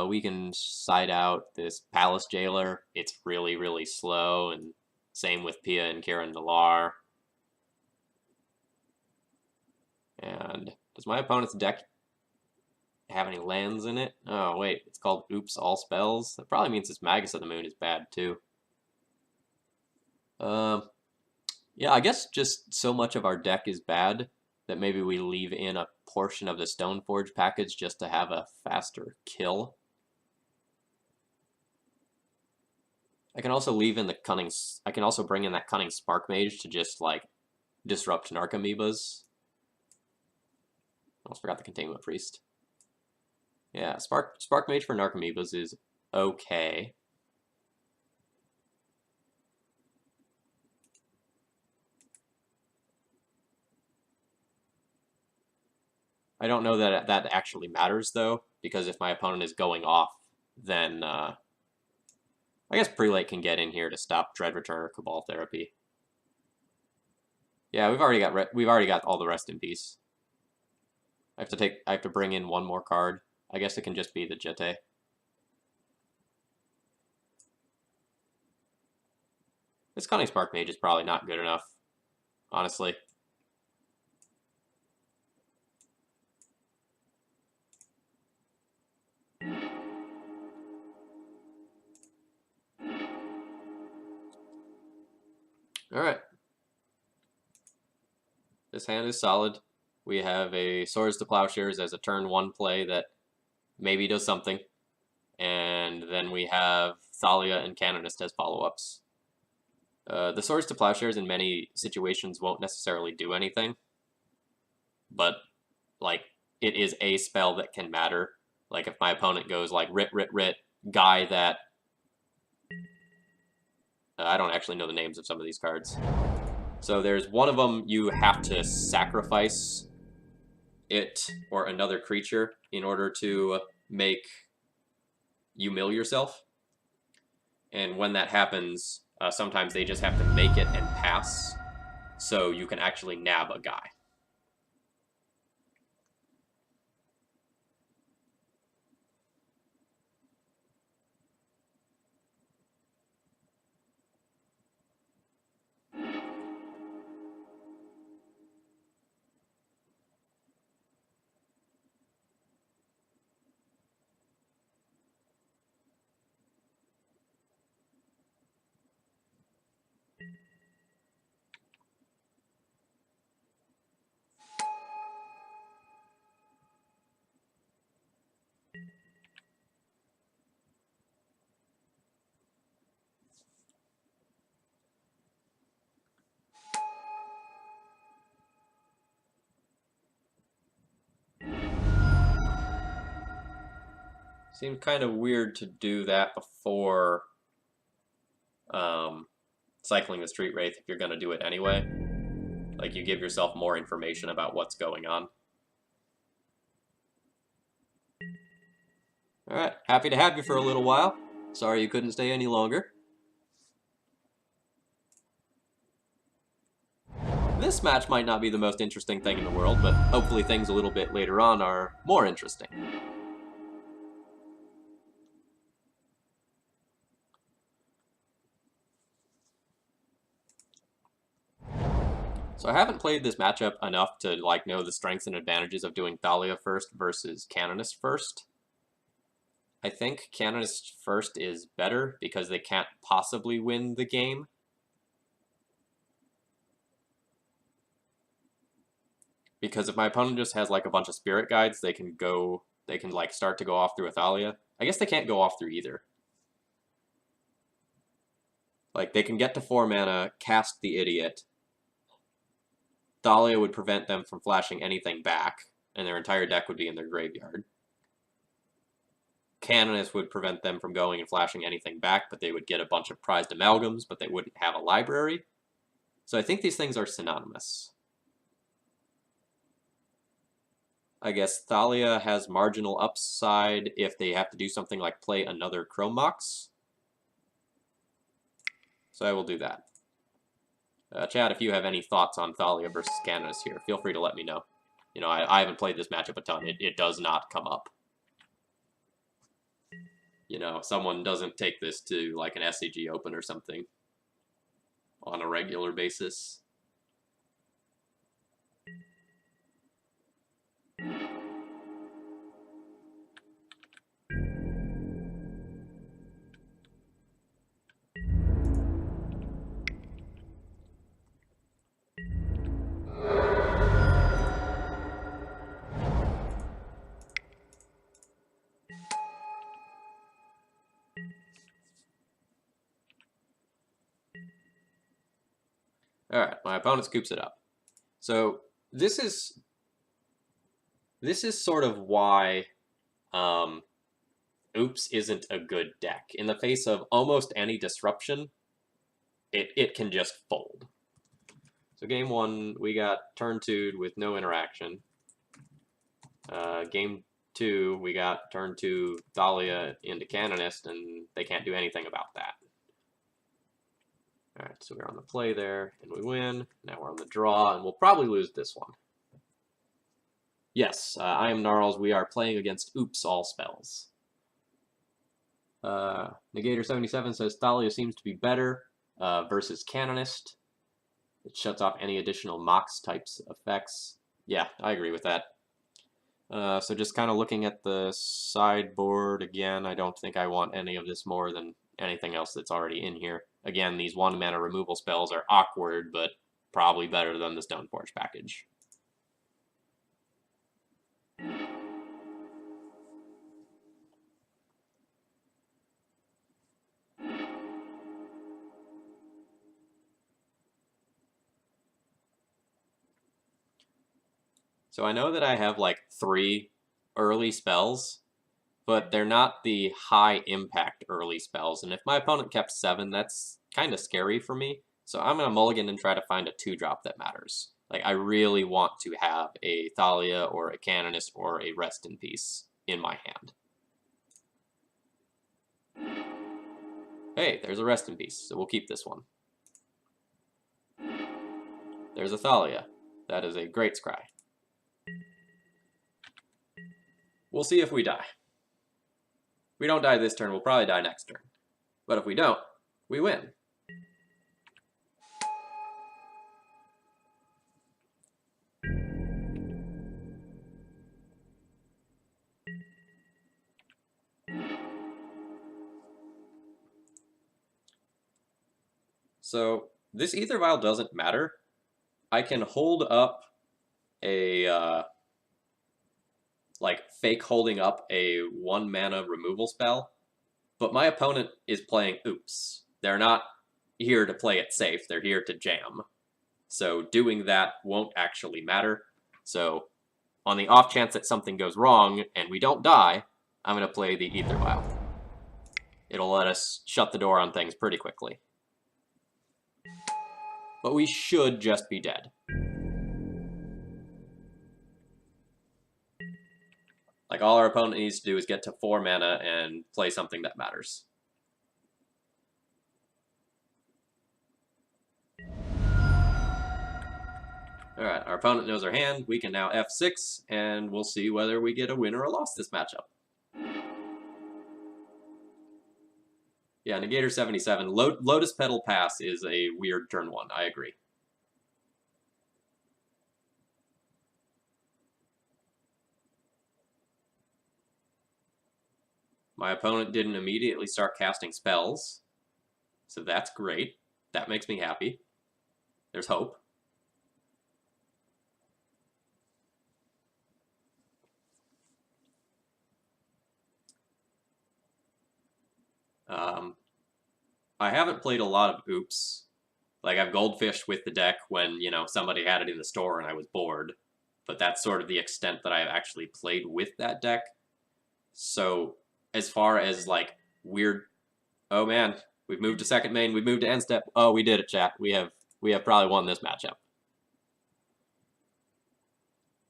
Speaker 1: We can side out this Palace Jailer. It's really, really slow, and same with Pia and Karen Delar. And does my opponent's deck have any lands in it? Oh, wait, it's called Oops All Spells. That probably means this Magus of the Moon is bad, too. Yeah, I guess just so much of our deck is bad that maybe we leave in a portion of the Stoneforge package just to have a faster kill. I can also leave in the Cunning... I can also bring in that Cunning Spark Mage to just, like, disrupt Narcomoebas. Almost forgot the Containment Priest. Yeah, Spark Mage for Narcomoebas is okay. I don't know that that actually matters, though, because if my opponent is going off, then I guess Prelate can get in here to stop Dread Return or Cabal Therapy. Yeah, we've already got all the Rest in Peace. I have to bring in one more card. I guess it can just be the Jete. This Cunning Spark Mage is probably not good enough, honestly. Alright. This hand is solid. We have a Swords to Plowshares as a turn 1 play that maybe does something. And then we have Thalia and Canonist as follow-ups. The Swords to Plowshares in many situations won't necessarily do anything. But, like, it is a spell that can matter. Like, if my opponent goes, like, Rit, guy that... I don't actually know the names of some of these cards. So there's one of them you have to sacrifice it or another creature in order to make you mill yourself. And when that happens, sometimes they just have to make it and pass, so you can actually nab a guy. Seems kind of weird to do that before cycling the Street Wraith if you're going to do it anyway. Like, you give yourself more information about what's going on. Alright, happy to have you for a little while. Sorry you couldn't stay any longer. This match might not be the most interesting thing in the world, but hopefully things a little bit later on are more interesting. So I haven't played this matchup enough to like know the strengths and advantages of doing Thalia first versus Canonist first. I think Canonist first is better because they can't possibly win the game. Because if my opponent just has like a bunch of spirit guides, they can like start to go off through a Thalia. I guess they can't go off through either. Like, they can get to 4 mana, cast the Idiot. Thalia would prevent them from flashing anything back, and their entire deck would be in their graveyard. Canonist would prevent them from going and flashing anything back, but they would get a bunch of prized amalgams, but they wouldn't have a library. So I think these things are synonymous. I guess Thalia has marginal upside if they have to do something like play another Chrome Mox. So I will do that. Chad, if you have any thoughts on Thalia versus Canonist here, feel free to let me know. You know, I haven't played this matchup a ton. It does not come up. You know, someone doesn't take this to like an SCG Open or something on a regular basis. Alright, my opponent scoops it up. So this is sort of why Oops isn't a good deck. In the face of almost any disruption, it can just fold. So game 1, we got turn 2'd with no interaction. Game 2, we got turn 2 Thalia into Canonist, and they can't do anything about that. Alright, so we're on the play there, and we win. Now we're on the draw, and we'll probably lose this one. Yes, I am Gnarls. We are playing against Oops all spells. Negator77 says Thalia seems to be better. versus Canonist. It shuts off any additional Mox types effects. Yeah, I agree with that. So just kind of looking at the sideboard again, I don't think I want any of this more than anything else that's already in here. Again, these 1-mana removal spells are awkward, but probably better than the Stoneforge package. So I know that I have like 3 early spells, but they're not the high impact early spells. And if my opponent kept 7, that's kind of scary for me. So I'm going to mulligan and try to find a 2-drop that matters. Like, I really want to have a Thalia or a Canonist or a Rest in Peace in my hand. Hey, there's a Rest in Peace, so we'll keep this one. There's a Thalia. That is a great scry. We'll see if we die. If we don't die this turn, we'll probably die next turn. But if we don't, we win. So this Ether Vial doesn't matter. I can hold up a like fake holding up a 1-mana removal spell, but my opponent is playing Oops. They're not here to play it safe, they're here to jam. So doing that won't actually matter. So on the off chance that something goes wrong and we don't die, I'm going to play the Ether Vial. It'll let us shut the door on things pretty quickly. But we should just be dead. Like, all our opponent needs to do is get to 4 mana and play something that matters. Alright, our opponent knows our hand. We can now F6, and we'll see whether we get a win or a loss this matchup. Yeah, Negator 77. Lotus Petal Pass is a weird turn 1, I agree. My opponent didn't immediately start casting spells, so that's great. That makes me happy. There's hope. I haven't played a lot of Oops. Like, I've goldfished with the deck when, you know, somebody had it in the store and I was bored. But that's sort of the extent that I've actually played with that deck. So, as far as, like, weird... Oh, man. We've moved to second main. We've moved to end step. Oh, we did it, chat. We have probably won this matchup.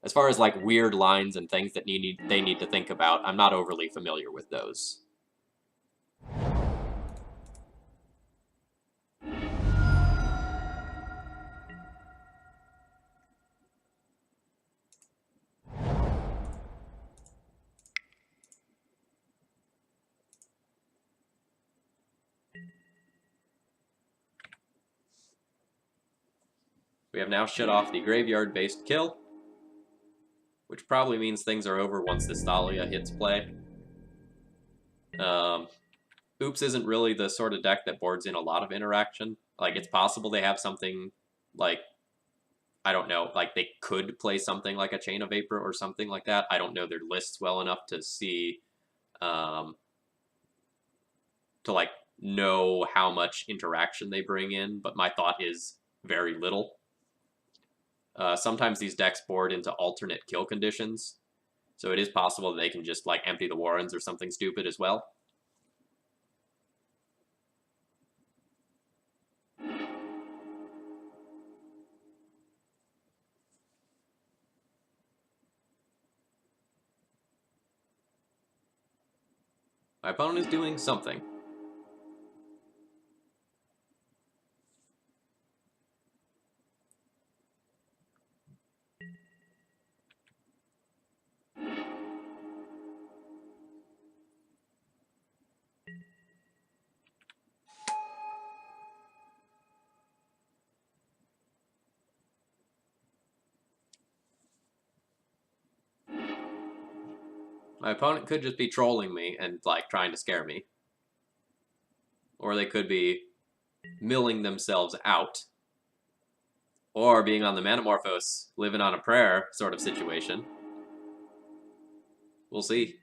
Speaker 1: As far as, like, weird lines and things that they need to think about, I'm not overly familiar with those. We have now shut off the graveyard-based kill, which probably means things are over once this Thalia hits play. Oops isn't really the sort of deck that boards in a lot of interaction. Like, it's possible they have something like, I don't know, like they could play something like a Chain of Vapor or something like that. I don't know their lists well enough to see, to like know how much interaction they bring in, but my thought is very little. Sometimes these decks board into alternate kill conditions, so it is possible that they can just like empty the Warrens or something stupid as well. My opponent is doing something. My opponent could just be trolling me and, like, trying to scare me. Or they could be milling themselves out. Or being on the Manamorphose, living on a prayer sort of situation. We'll see.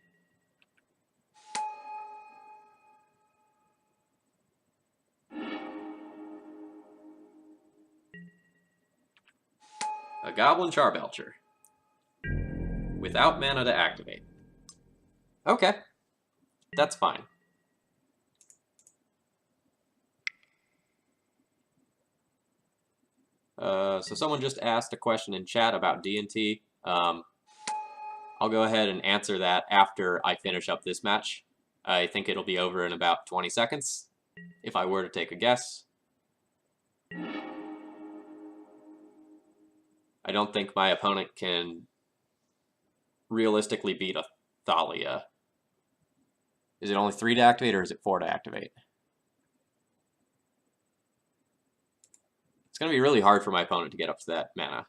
Speaker 1: A Goblin Charbelcher. Without mana to activate. Okay. That's fine. So someone just asked a question in chat about D&T. I'll go ahead and answer that after I finish up this match. I think it'll be over in about 20 seconds, if I were to take a guess. I don't think my opponent can realistically beat a Thalia. Is it only 3 to activate, or is it 4 to activate? It's going to be really hard for my opponent to get up to that mana.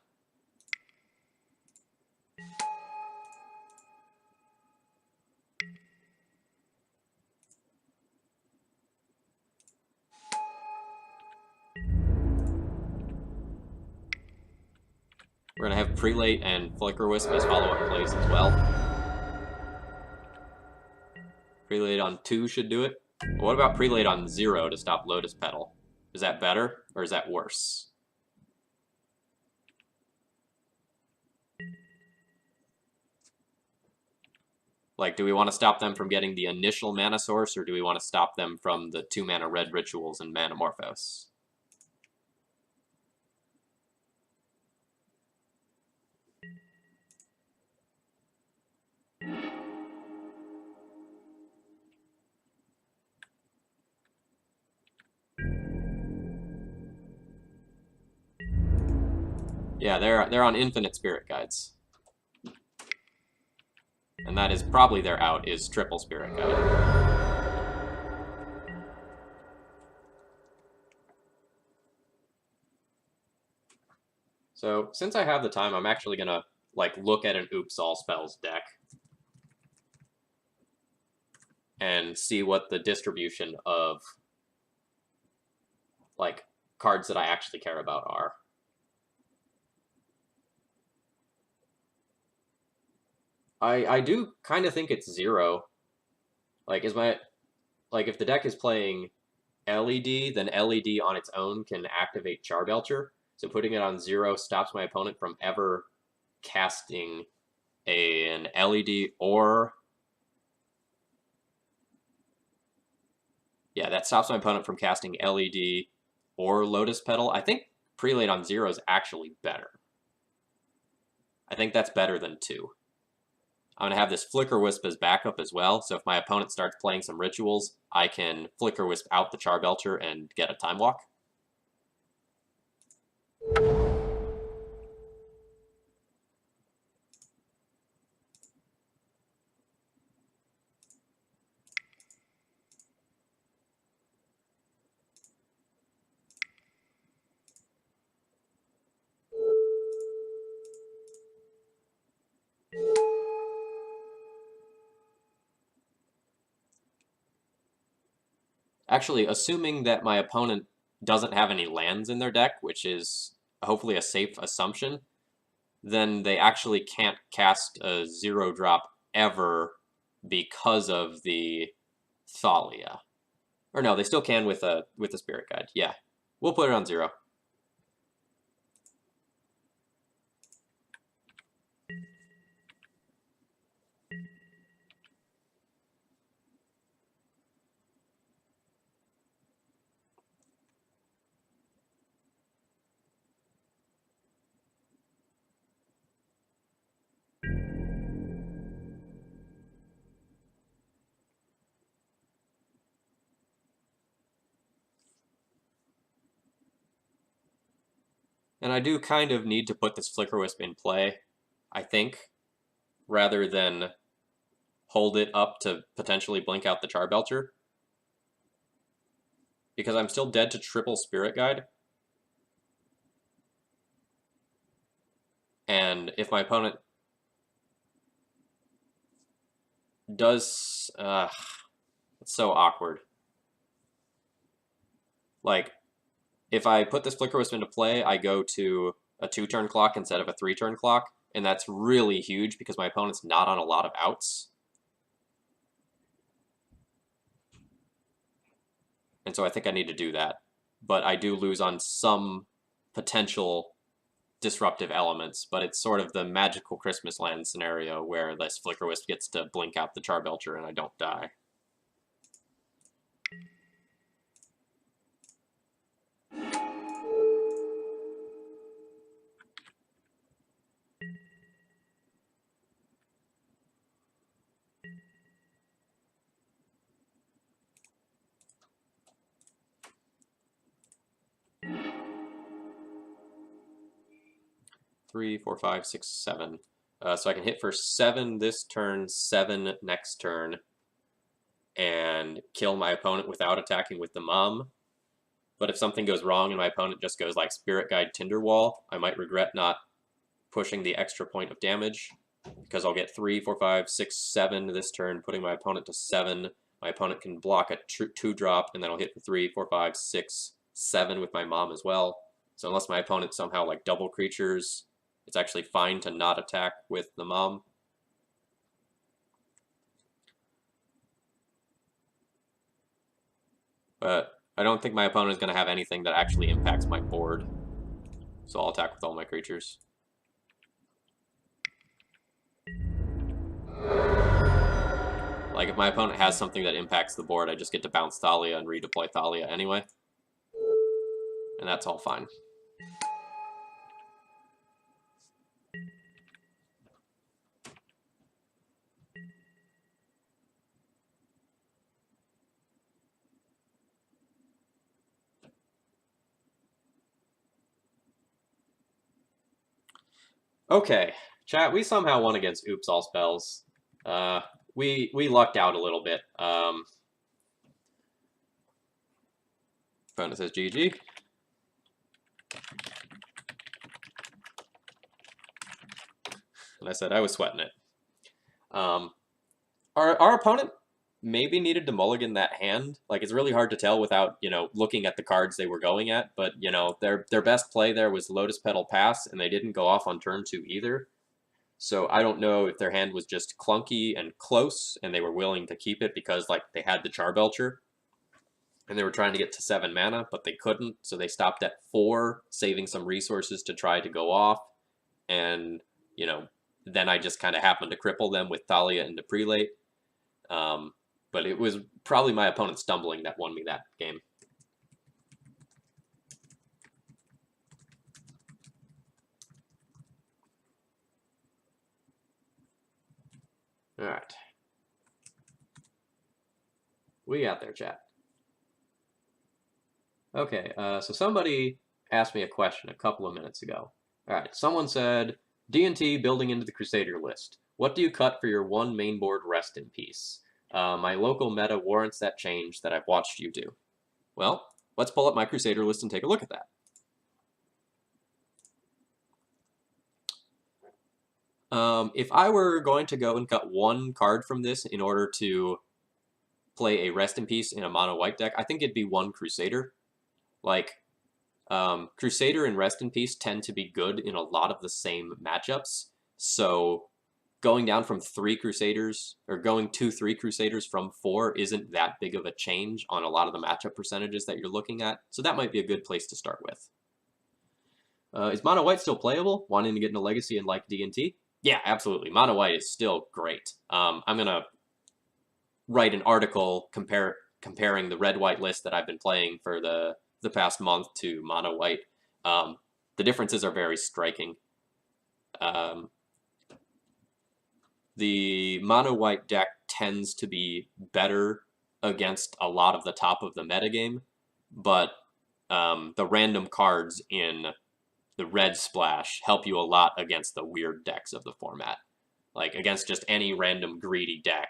Speaker 1: We're going to have Prelate and Flicker Wisp as follow-up plays as well. Prelate on 2 should do it. But what about Prelate on 0 to stop Lotus Petal? Is that better, or is that worse? Like, do we want to stop them from getting the initial mana source, or do we want to stop them from the 2-mana red rituals and Manamorphose? Yeah, they're on Infinite Spirit Guides. And that is probably their out, is triple Spirit Guide. So, since I have the time, I'm actually gonna, like, look at an Oops All Spells deck and see what the distribution of, like, cards that I actually care about are. I do kind of think it's 0. Like, if the deck is playing LED, then LED on its own can activate Charbelcher. So putting it on 0 stops my opponent from ever casting an LED or... Yeah, that stops my opponent from casting LED or Lotus Petal. I think Prelate on 0 is actually better. I think that's better than 2. I'm going to have this Flicker Wisp as backup as well, so if my opponent starts playing some rituals, I can Flicker Wisp out the Charbelcher and get a Time Walk. Actually, assuming that my opponent doesn't have any lands in their deck, which is hopefully a safe assumption, then they actually can't cast a 0-drop ever because of the Thalia. Or no, they still can with a Spirit Guide. Yeah, we'll put it on 0. And I do kind of need to put this Flicker Wisp in play, I think, rather than hold it up to potentially blink out the Charbelcher. Because I'm still dead to triple Spirit Guide. And if my opponent... does... it's so awkward. Like, if I put this Flicker Wisp into play, I go to a 2-turn clock instead of a 3-turn clock, and that's really huge because my opponent's not on a lot of outs. And so I think I need to do that. But I do lose on some potential disruptive elements, but it's sort of the magical Christmas land scenario where this Flicker Wisp gets to blink out the Charbelcher and I don't die. Three, four, five, six, 7. So I can hit for 7 this turn, 7 next turn, and kill my opponent without attacking with the Mom. But if something goes wrong and my opponent just goes like Spirit Guide Tinderwall, I might regret not pushing the extra point of damage, because I'll get 3, 4, 5, 6, 7 this turn, putting my opponent to 7. My opponent can block a 2-drop, and then I'll hit for 3, 4, 5, 6, 7 with my Mom as well. So unless my opponent somehow like double creatures, it's actually fine to not attack with the Mom. But I don't think my opponent is going to have anything that actually impacts my board. So I'll attack with all my creatures. Like, if my opponent has something that impacts the board, I just get to bounce Thalia and redeploy Thalia anyway. And that's all fine. Okay, chat, we somehow won against Oops All Spells. We lucked out a little bit. Opponent says GG. And I said I was sweating it. Our opponent maybe needed to mulligan that hand. Like, it's really hard to tell without, looking at the cards they were going at. But, their best play there was Lotus Petal Pass, and they didn't go off on turn 2 either. So I don't know if their hand was just clunky and close, and they were willing to keep it because, like, they had the Charbelcher, and they were trying to get to 7 mana, but they couldn't, so they stopped at 4, saving some resources to try to go off. And, then I just kind of happened to cripple them with Thalia into Prelate. But it was probably my opponent stumbling that won me that game. All right. We got there, chat. Okay, so somebody asked me a question a couple of minutes ago. All right, someone said, D&T building into the Crusader list. What do you cut for your 1 mainboard rest in peace? My local meta warrants that change that I've watched you do. Well, let's pull up my Crusader list and take a look at that. If I were going to go and cut 1 card from this in order to play a rest in peace in a mono white deck, I think it'd be 1 Crusader. Like, Crusader and Rest in Peace tend to be good in a lot of the same matchups, so going down from 3 Crusaders, or going to 3 Crusaders from 4 isn't that big of a change on a lot of the matchup percentages that you're looking at, so that might be a good place to start with. Is Mono White still playable? Wanting to get into Legacy and like D&T? Yeah, absolutely. Mono White is still great. I'm going to write an article comparing the red-white list that I've been playing for the past month to mono white. The differences are very striking. The mono white deck tends to be better against a lot of the top of the metagame, but the random cards in the red splash help you a lot against the weird decks of the format. Like, against just any random greedy deck,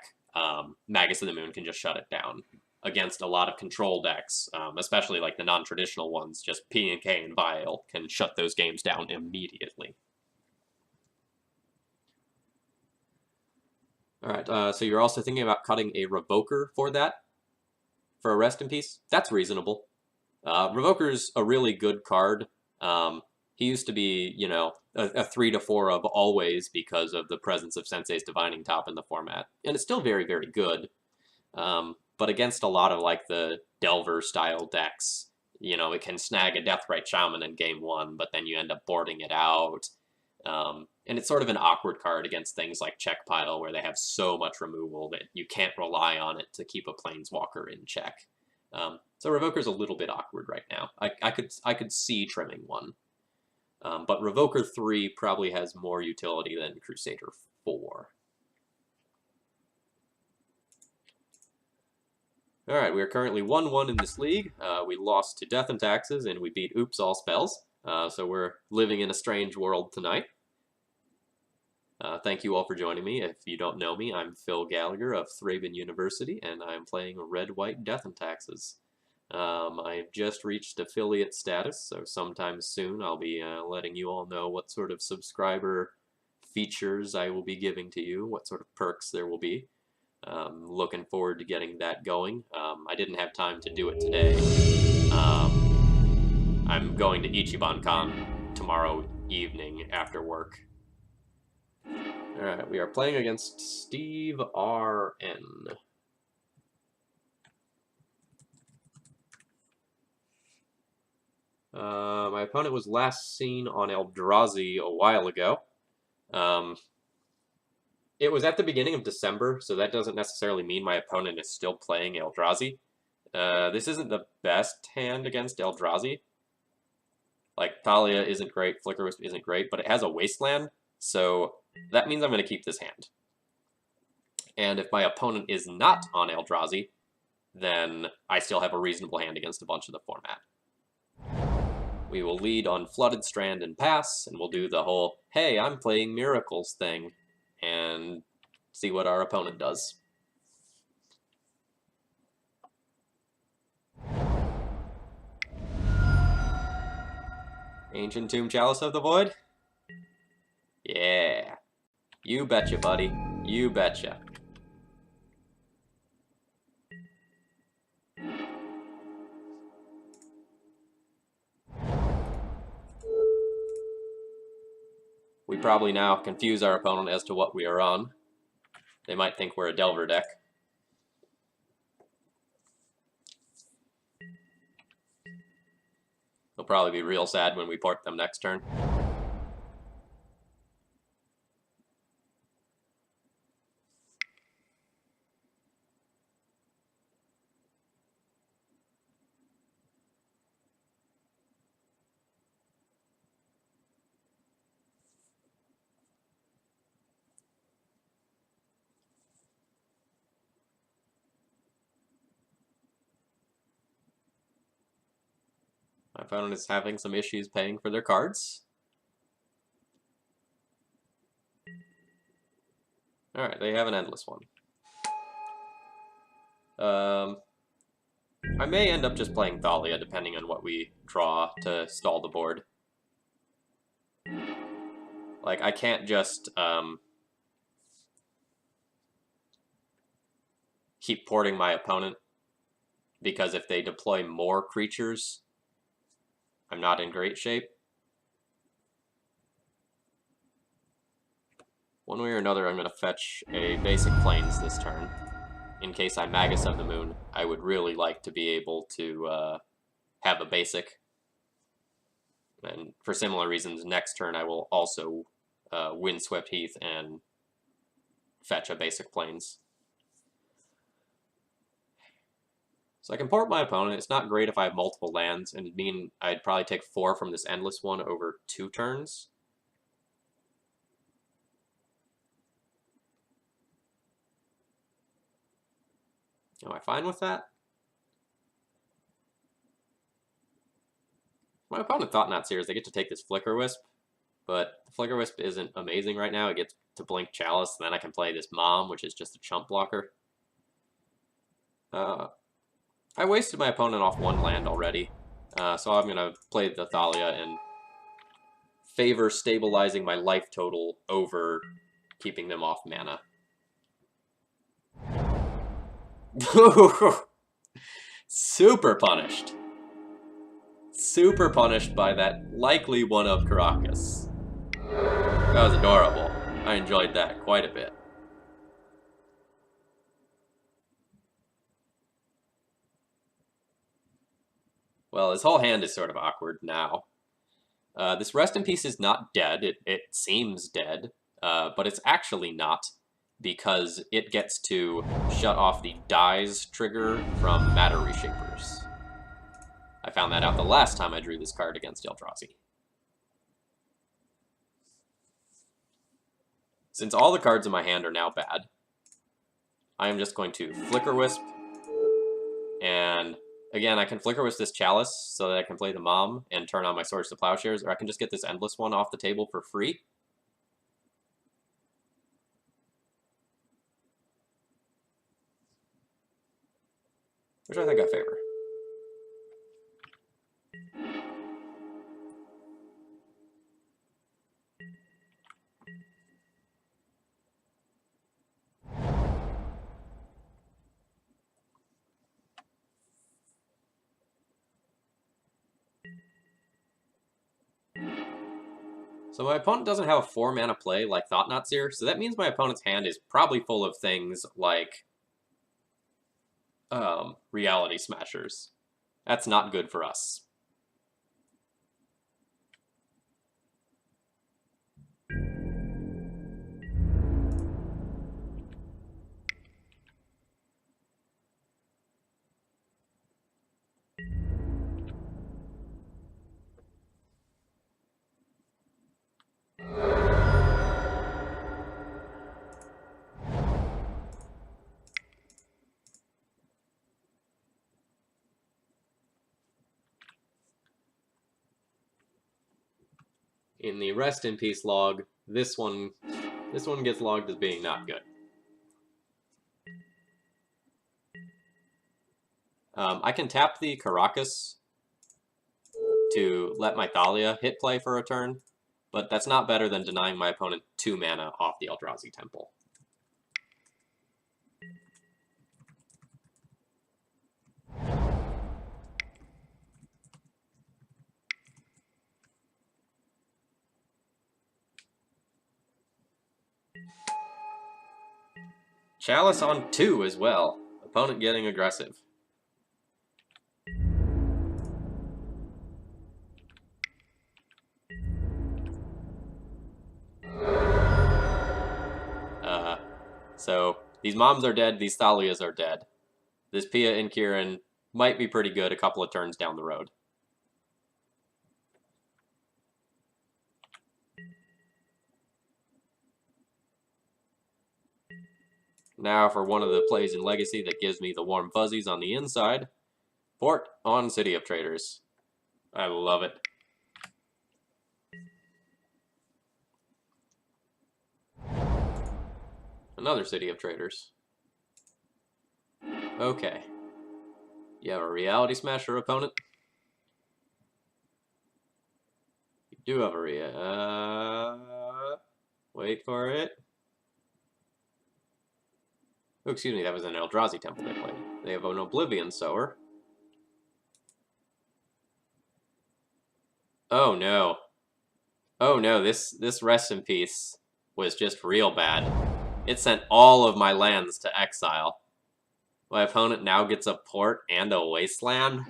Speaker 1: Magus of the Moon can just shut it down. Against a lot of control decks, especially like the non-traditional ones, just P&K and Vile can shut those games down immediately. Alright, so you're also thinking about cutting a Revoker for that? For a Rest in Peace? That's reasonable. Revoker's a really good card. He used to be, you know, a 3 to 4 of always because of the presence of Sensei's Divining Top in the format. And it's still very, very good. But against a lot of, like, the Delver-style decks, you know, it can snag a Deathrite Shaman in game 1, but then you end up boarding it out. And it's sort of an awkward card against things like Check Pile, where they have so much removal that you can't rely on it to keep a Planeswalker in check. So Revoker's a little bit awkward right now. I could see trimming one. But Revoker 3 probably has more utility than Crusader 4. Alright, we are currently 1-1 in this league. We lost to Death and Taxes, and we beat Oops All Spells. So we're living in a strange world tonight. Thank you all for joining me. If you don't know me, I'm Phil Gallagher of Thraben University, and I'm playing Red-White Death and Taxes. I have just reached affiliate status, so sometime soon I'll be letting you all know what sort of subscriber features I will be giving to you, what sort of perks there will be. Looking forward to getting that going. I didn't have time to do it today. I'm going to Ichiban Con tomorrow evening after work. Alright, we are playing against Steve R.N. My opponent was last seen on Eldrazi a while ago. It was at the beginning of December, so that doesn't necessarily mean my opponent is still playing Eldrazi. This isn't the best hand against Eldrazi. Like, Thalia isn't great, Flickerwisp isn't great, but it has a Wasteland, so that means I'm going to keep this hand. And if my opponent is not on Eldrazi, then I still have a reasonable hand against a bunch of the format. We will lead on Flooded Strand and pass, and we'll do the whole, hey, I'm playing Miracles thing, and see what our opponent does. Ancient Tomb Chalice of the Void? Yeah. You betcha, buddy. You betcha. We probably now confuse our opponent as to what we are on. They might think we're a Delver deck. They'll probably be real sad when we port them next turn. My opponent is having some issues paying for their cards. Alright, they have an endless one. I may end up just playing Thalia, depending on what we draw to stall the board. Like, I can't just keep porting my opponent, because if they deploy more creatures, I'm not in great shape. One way or another, I'm going to fetch a basic Plains this turn. In case I Magus of the Moon, I would really like to be able to have a basic. And for similar reasons, next turn I will also Windswept Heath and fetch a basic Plains. So I can port my opponent. It's not great if I have multiple lands, and it'd mean I'd probably take 4 from this endless one over 2 turns. Am I fine with that? My opponent thought not serious. They get to take this Flickerwisp, but the Flickerwisp isn't amazing right now. It gets to blink Chalice, and then I can play this Mom, which is just a chump blocker. I wasted my opponent off 1 land already, so I'm going to play the Thalia and favor stabilizing my life total over keeping them off mana. Super punished. Super punished by that likely one-up Caracas. That was adorable. I enjoyed that quite a bit. Well, his whole hand is sort of awkward now. This Rest in Peace is not dead. It seems dead, but it's actually not, because it gets to shut off the Dies trigger from Matter Reshapers. I found that out the last time I drew this card against Eldrazi. Since all the cards in my hand are now bad, I am just going to Flicker Wisp, and again, I can Flicker Wisp this Chalice so that I can play the Mom and turn on my Swords to Plowshares, or I can just get this Endless one off the table for free. Which I think I favor. So my opponent doesn't have a 4-mana play like Thought-Knot Seer, so that means my opponent's hand is probably full of things like Reality Smashers. That's not good for us. In the Rest in Peace log, this one gets logged as being not good. I can tap the Caracas to let my Thalia hit play for a turn, but that's not better than denying my opponent 2 mana off the Eldrazi Temple. Chalice on 2 as well. Opponent getting aggressive. So these Moms are dead, these Thalias are dead. This Pia and Kieran might be pretty good a couple of turns down the road. Now for one of the plays in Legacy that gives me the warm fuzzies on the inside. Fort on City of Traders. I love it. Another City of Traders. Okay. You have a Reality Smasher opponent. You do have a wait for it. Oh, excuse me, that was an Eldrazi Temple they played. They have an Oblivion Sower. Oh no. Oh no, this Rest in Peace was just real bad. It sent all of my lands to exile. My opponent now gets a Port and a Wasteland.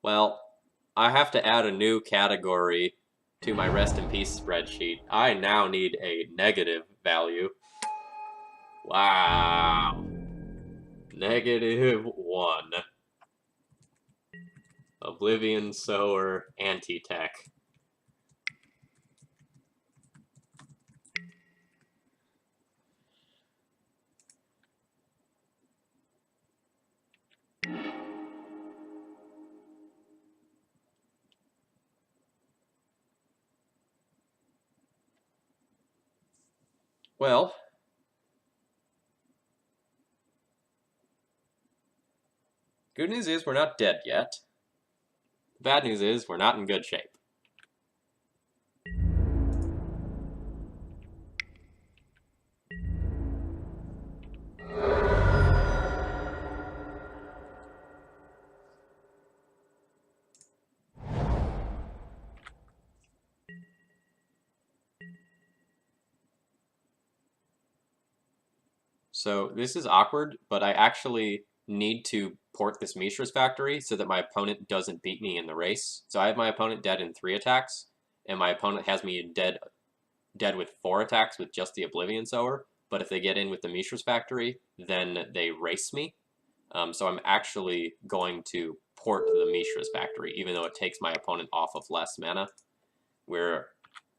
Speaker 1: Well, I have to add a new category to my Rest in Peace spreadsheet. I now need a negative value. Wow. -1. Oblivion Sower anti-tech. Well, good news is we're not dead yet. The bad news is we're not in good shape. So this is awkward, but I actually need to port this Mishra's Factory so that my opponent doesn't beat me in the race. So I have my opponent dead in 3 attacks, and my opponent has me dead with 4 attacks with just the Oblivion Sower. But if they get in with the Mishra's Factory, then they race me. So I'm actually going to port the Mishra's Factory, even though it takes my opponent off of less mana. We're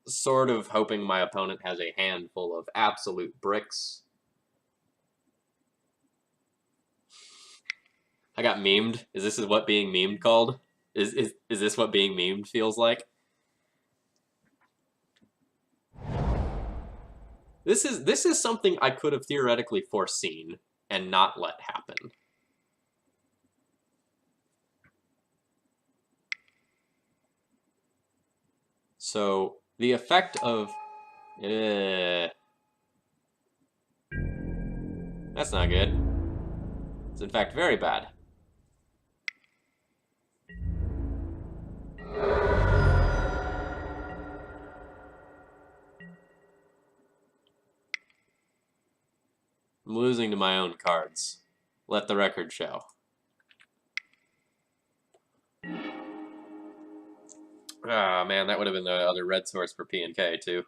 Speaker 1: sort of hoping my opponent has a handful of absolute bricks. I got memed. Is this what being memed called? Is this what being memed feels like? This is something I could have theoretically foreseen and not let happen. So the effect of that's not good. It's in fact very bad. I'm losing to my own cards. Let the record show. Ah, man, that would have been the other red source for P and K, too.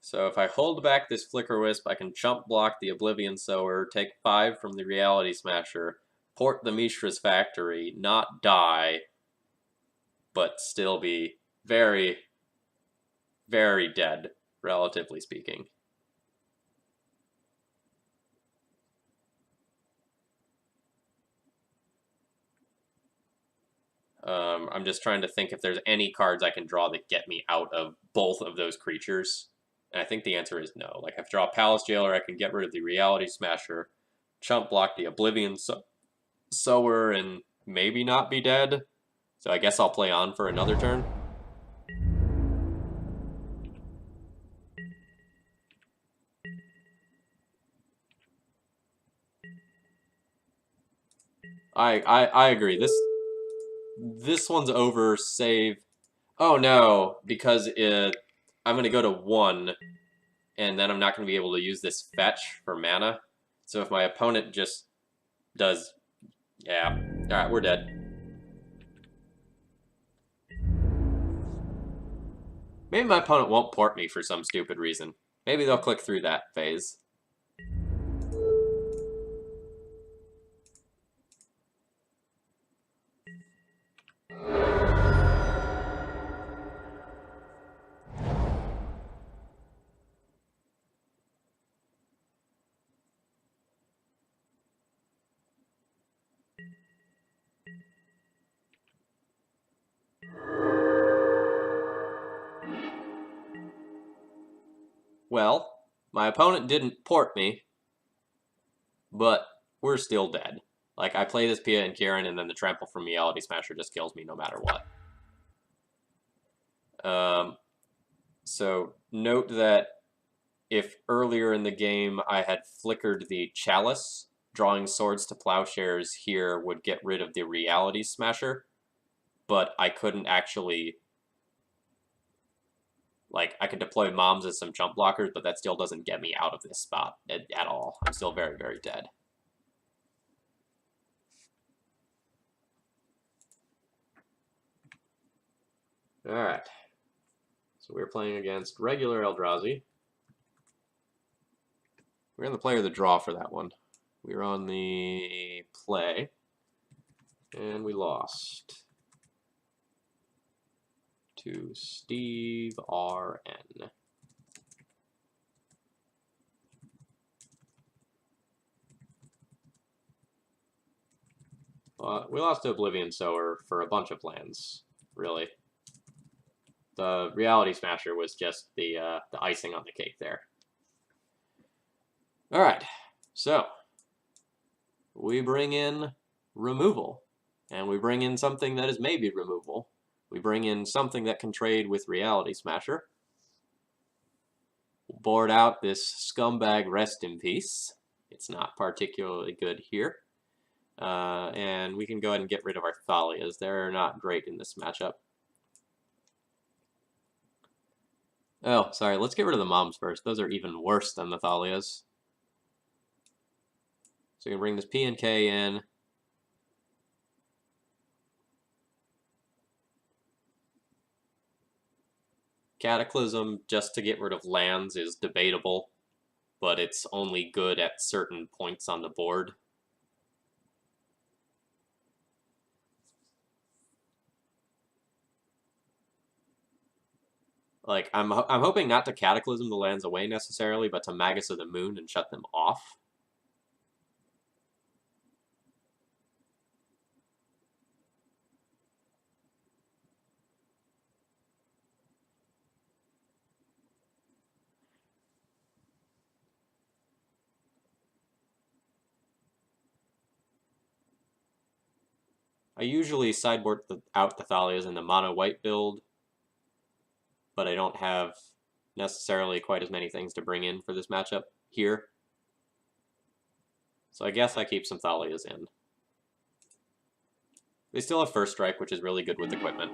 Speaker 1: So if I hold back this Flicker Wisp, I can chump block the Oblivion Sower, take 5 from the Reality Smasher, port the Mishra's Factory, not die, but still be very, very dead, relatively speaking. I'm just trying to think if there's any cards I can draw that get me out of both of those creatures. And I think the answer is no. Like, if I draw Palace Jailer, I can get rid of the Reality Smasher, chump block the Oblivion Sower, and maybe not be dead. So I guess I'll play on for another turn. I agree. This one's over save. Oh no, because I'm going to go to 1, and then I'm not going to be able to use this fetch for mana. So if my opponent just does... Yeah. Alright, we're dead. Maybe my opponent won't port me for some stupid reason. Maybe they'll click through that phase. Well, my opponent didn't port me, but we're still dead. Like, I play this Pia and Kieran, and then the Trample from Reality Smasher just kills me no matter what. So note that if earlier in the game I had flickered the Chalice, drawing Swords to Plowshares here would get rid of the Reality Smasher, but I couldn't actually... Like, I could deploy Moms as some jump blockers, but that still doesn't get me out of this spot at all. I'm still very, very dead. Alright. So we're playing against regular Eldrazi. We're in the play or the draw for that one. We were on the play, and we lost to Steve R.N. We lost to Oblivion Sower for a bunch of lands, really. The Reality Smasher was just the icing on the cake there. All right, so we bring in removal, and we bring in something that is maybe removal. We bring in something that can trade with Reality Smasher. We'll board out this scumbag Rest in Peace. It's not particularly good here. And we can go ahead and get rid of our Thalias. They're not great in this matchup. Oh, sorry, let's get rid of the moms first. Those are even worse than the Thalias. So we can bring this P and K in. Cataclysm, just to get rid of lands, is debatable, but it's only good at certain points on the board. Like, I'm hoping not to Cataclysm the lands away necessarily, but to Magus of the Moon and shut them off. I usually sideboard out the Thalias in the mono white build, but I don't have necessarily quite as many things to bring in for this matchup here. So I guess I keep some Thalias in. They still have First Strike, which is really good with equipment.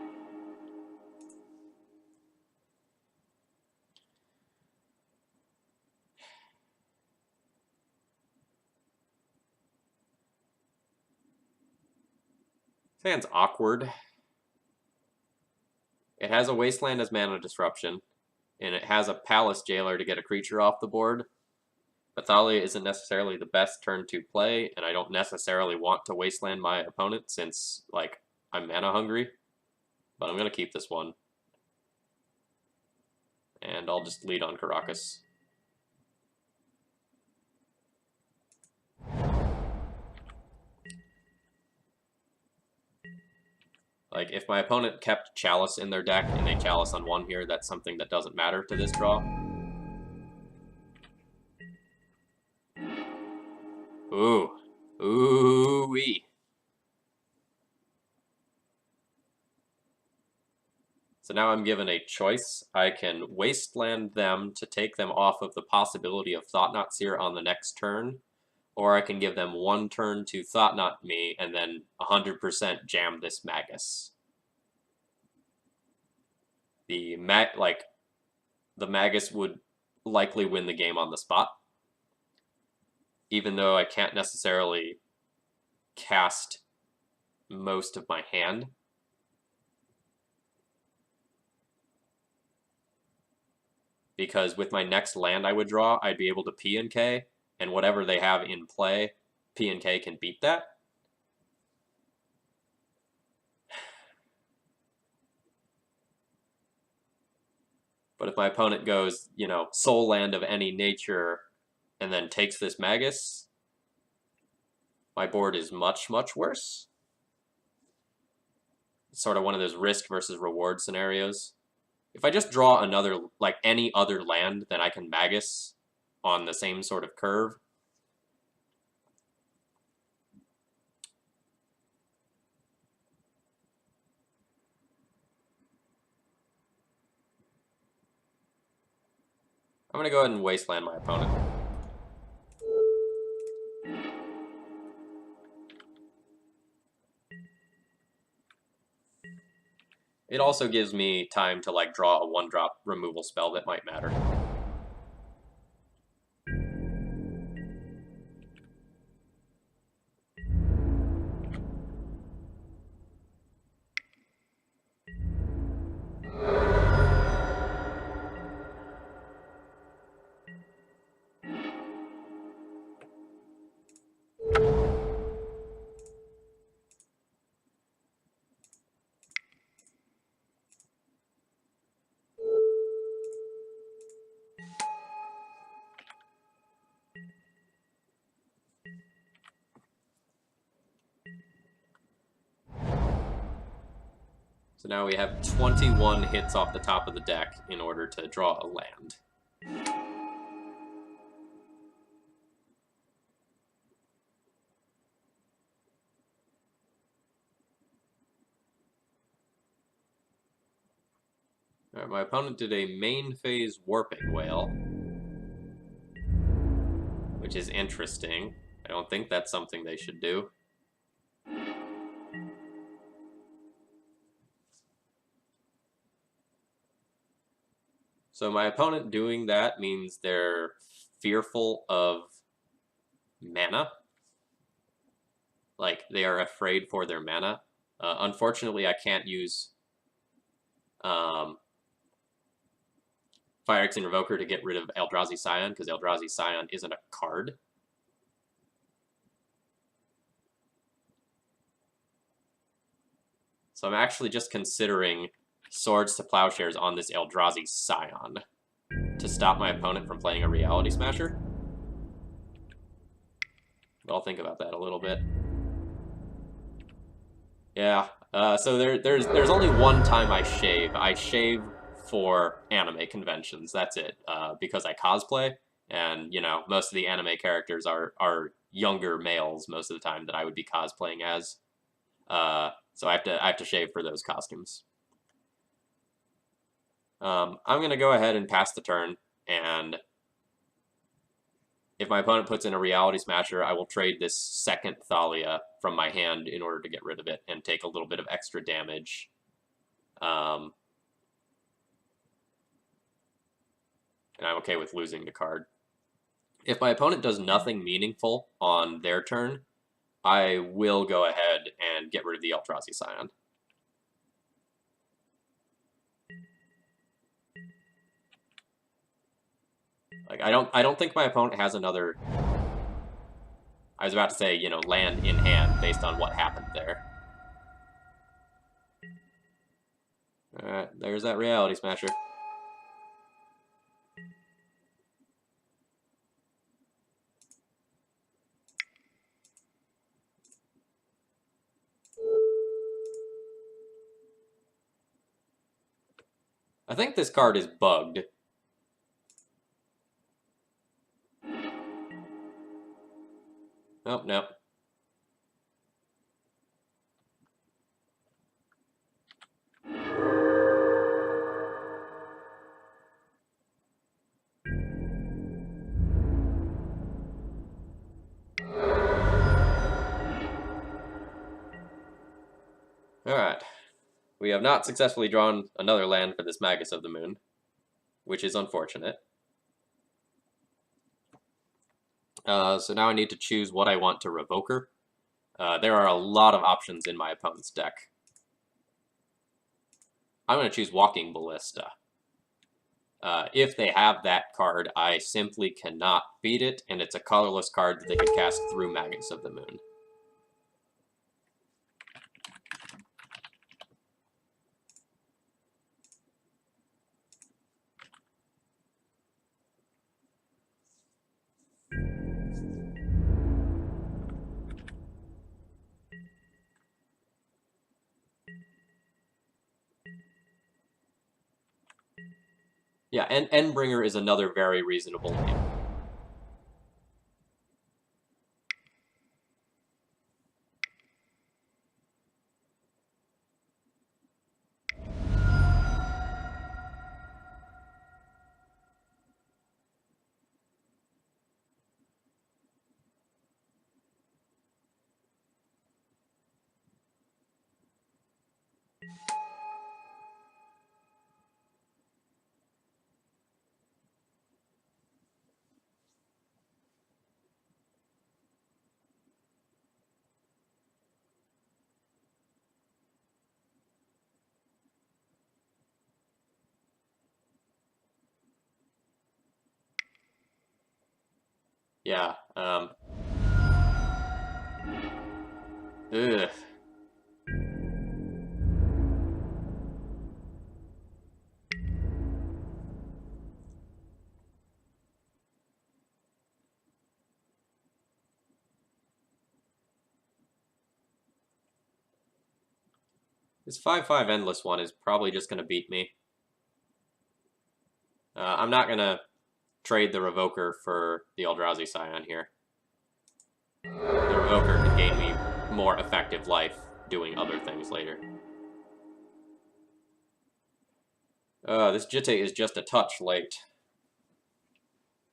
Speaker 1: This hand's awkward. It has a Wasteland as mana disruption, and it has a Palace Jailer to get a creature off the board. But Thalia isn't necessarily the best turn to play, and I don't necessarily want to Wasteland my opponent since, like, I'm mana hungry. But I'm going to keep this one. And I'll just lead on Caracas. Like, if my opponent kept Chalice in their deck and they Chalice on one here, that's something that doesn't matter to this draw. Ooh. Ooh-wee. So now I'm given a choice. I can Wasteland them to take them off of the possibility of Thought-Knot Seer on the next turn, or I can give them one turn to Thought-Knot me and then 100% jam this Magus. The Magus would likely win the game on the spot, even though I can't necessarily cast most of my hand. Because with my next land I would draw, I'd be able to P and K, and whatever they have in play, P and K can beat that. But if my opponent goes, you know, Soul Land of any nature, and then takes this Magus, my board is much, much worse. It's sort of one of those risk versus reward scenarios. If I just draw another, like any other land, then I can Magus on the same sort of curve. I'm going to go ahead and Wasteland my opponent. It also gives me time to like draw a 1-drop removal spell that might matter. So now we have 21 hits off the top of the deck in order to draw a land. All right, my opponent did a main phase Warping Whale, which is interesting. I don't think that's something they should do. So my opponent doing that means they're fearful of mana. Like, they are afraid for their mana. Unfortunately, I can't use Fire X Revoker to get rid of Eldrazi Scion, because Eldrazi Scion isn't a card. So I'm actually just considering Swords to Plowshares on this Eldrazi Scion to stop my opponent from playing a Reality Smasher. But I'll think about that a little bit. Yeah, so there's only one time I shave. I shave for anime conventions. That's it. Because I cosplay, and you know most of the anime characters are younger males most of the time that I would be cosplaying as. So I have to shave for those costumes. I'm gonna go ahead and pass the turn, and if my opponent puts in a Reality Smasher, I will trade this second Thalia from my hand in order to get rid of it and take a little bit of extra damage. And I'm okay with losing the card. If my opponent does nothing meaningful on their turn, I will go ahead and get rid of the Eldrazi Scion. Like, I don't think my opponent has another, I was about to say, you know, land in hand based on what happened there. Alright, there's that Reality Smasher. I think this card is bugged. Nope, nope. Alright. We have not successfully drawn another land for this Magus of the Moon, which is unfortunate. So now I need to choose what I want to Revoker. There are a lot of options in my opponent's deck. I'm going to choose Walking Ballista. If they have that card, I simply cannot beat it, and it's a colorless card that they could cast through Magus of the Moon. Yeah, and Endbringer is another very reasonable name. Yeah, ugh. This 5/5 Endless one is probably just going to beat me. I'm not going to trade the Revoker for the Eldrazi Scion here. The Revoker can gain me more effective life doing other things later. This Jitte is just a touch late.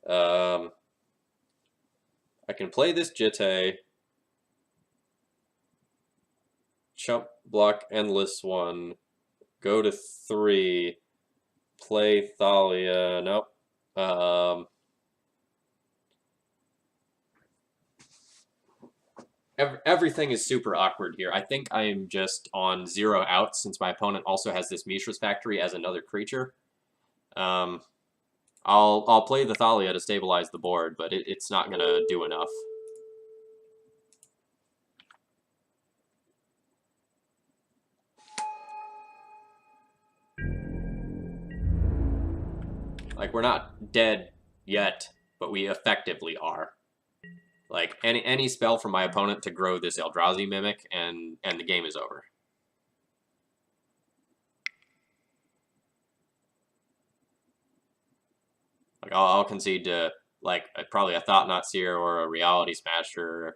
Speaker 1: I can play this Jitte, chump block Endless one, go to 3, play Thalia. Nope. Um, everything is super awkward here. I think I am just on 0 outs since my opponent also has this Mishra's Factory as another creature. Um, I'll play the Thalia to stabilize the board, but it's not gonna do enough. Like, we're not dead yet, but we effectively are. Like, any spell from my opponent to grow this Eldrazi Mimic, and the game is over. Like, I'll concede to, like, probably a Thought-Knot Seer or a Reality Smasher.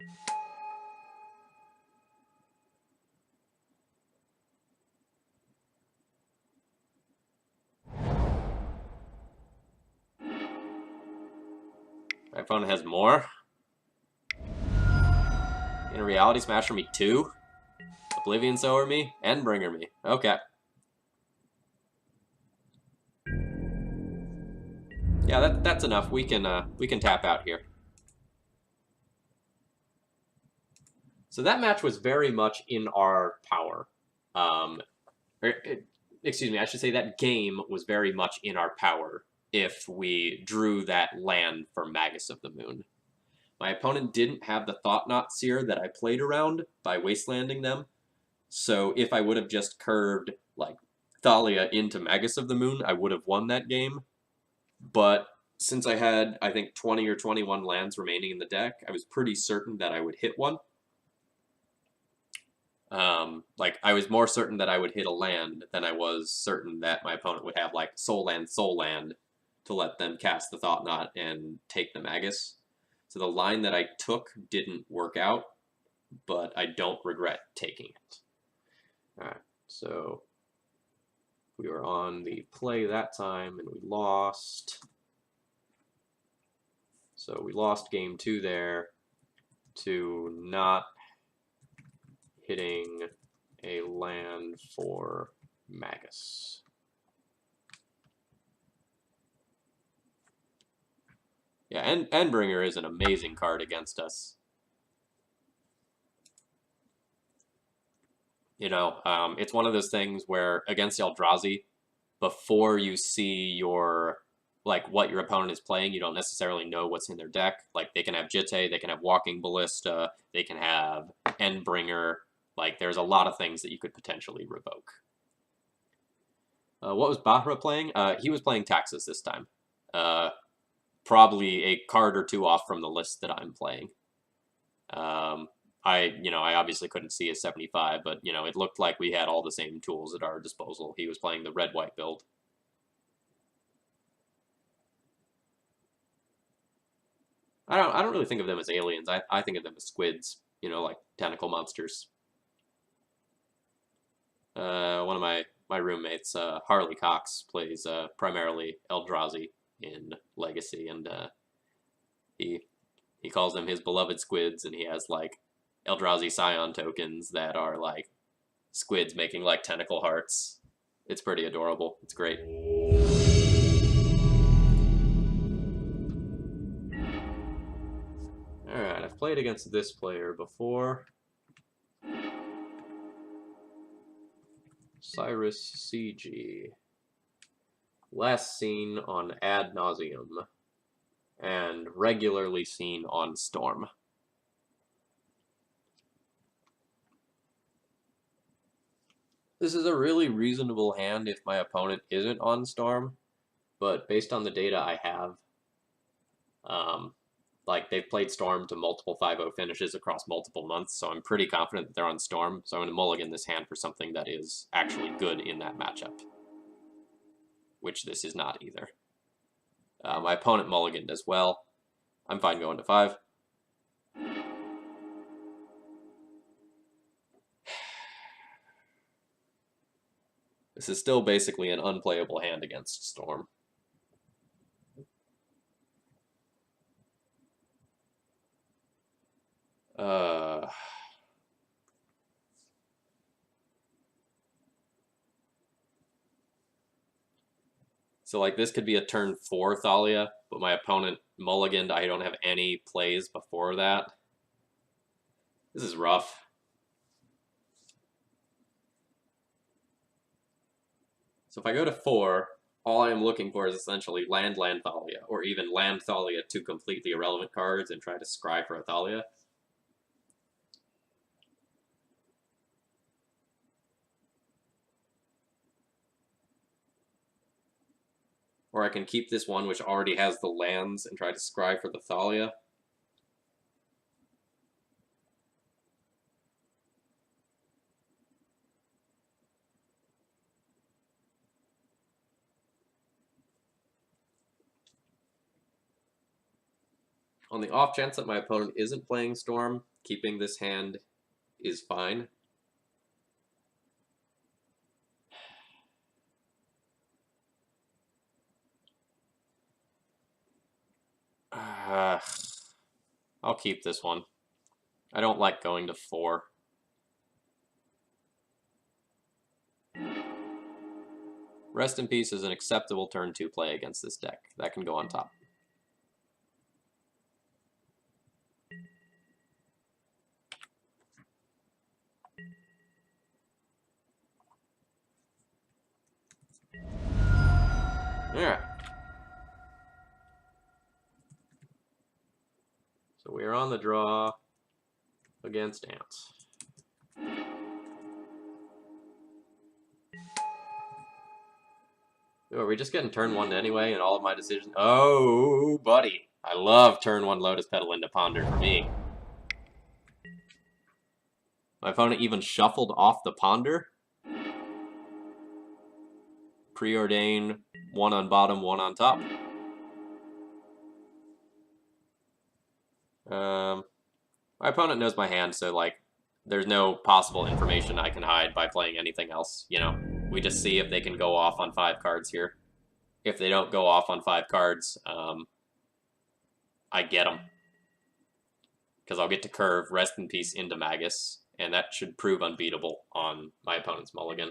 Speaker 1: My opponent has more. In a Reality Smasher me 2. Oblivion Sower me, and Bringer me. Okay. Yeah, that's enough. We can tap out here. So that match was very much in our power. Excuse me, I should say that game was very much in our power if we drew that land for Magus of the Moon. My opponent didn't have the Thought-Knot Seer that I played around by wastelanding them, so if I would have just curved, like, Thalia into Magus of the Moon, I would have won that game. But since I had, I think, 20 or 21 lands remaining in the deck, I was pretty certain that I would hit one. Like, I was more certain that I would hit a land than I was certain that my opponent would have, like, Soul Land to let them cast the Thought-Knot and take the Magus. So the line that I took didn't work out, but I don't regret taking it. Alright, so we were on the play that time, and we lost. So we lost game 2 there to not hitting a land for Magus. Yeah, and Endbringer is an amazing card against us. You know, it's one of those things where against Eldrazi, before you see your, like, what your opponent is playing, you don't necessarily know what's in their deck. Like, they can have Jitte, they can have Walking Ballista, they can have Endbringer. Like, there's a lot of things that you could potentially revoke. What was Bahra playing? He was playing Taxus this time. Probably a card or two off from the list that I'm playing. I obviously couldn't see his 75, but, it looked like we had all the same tools at our disposal. He was playing the red-white build. I don't really think of them as aliens. I think of them as squids, like tentacle monsters. One of my roommates, Harley Cox, plays primarily Eldrazi in Legacy, and he calls them his beloved squids, and he has, like, Eldrazi Scion tokens that are, like, squids making, like, tentacle hearts. It's pretty adorable. It's great. Alright, I've played against this player before. Cyrus CG. Last seen on Ad Nauseam, and regularly seen on Storm. This is a really reasonable hand if my opponent isn't on Storm, but based on the data I have, like, they've played Storm to multiple 5-0 finishes across multiple months, so I'm pretty confident that they're on Storm, so I'm going to mulligan this hand for something that is actually good in that matchup, which this is not either. My opponent mulliganed as well. I'm fine going to 5. This is still basically an unplayable hand against Storm. So like this could be a turn 4 Thalia, but my opponent mulliganed. I don't have any plays before that. This is rough. So if I go to 4, all I am looking for is essentially land Thalia, or even land Thalia to completely irrelevant cards and try to scry for a Thalia. Or I can keep this one which already has the lands and try to scry for the Thalia. On the off chance that my opponent isn't playing Storm, keeping this hand is fine. I'll keep this one. I don't like going to 4. Rest in Peace is an acceptable turn 2 play against this deck. That can go on top. Alright. So we are on the draw against Ants. Are we just getting turn 1 anyway and all of my decisions? Oh, buddy. I love turn 1 Lotus Petal into Ponder for me. My opponent even shuffled off the Ponder. Preordain, 1 on bottom, 1 on top. My opponent knows my hand, so, like, there's no possible information I can hide by playing anything else, you know? We just see if they can go off on 5 cards here. If they don't go off on 5 cards, I get them. Because I'll get to curve Rest in Peace into Magus, and that should prove unbeatable on my opponent's mulligan.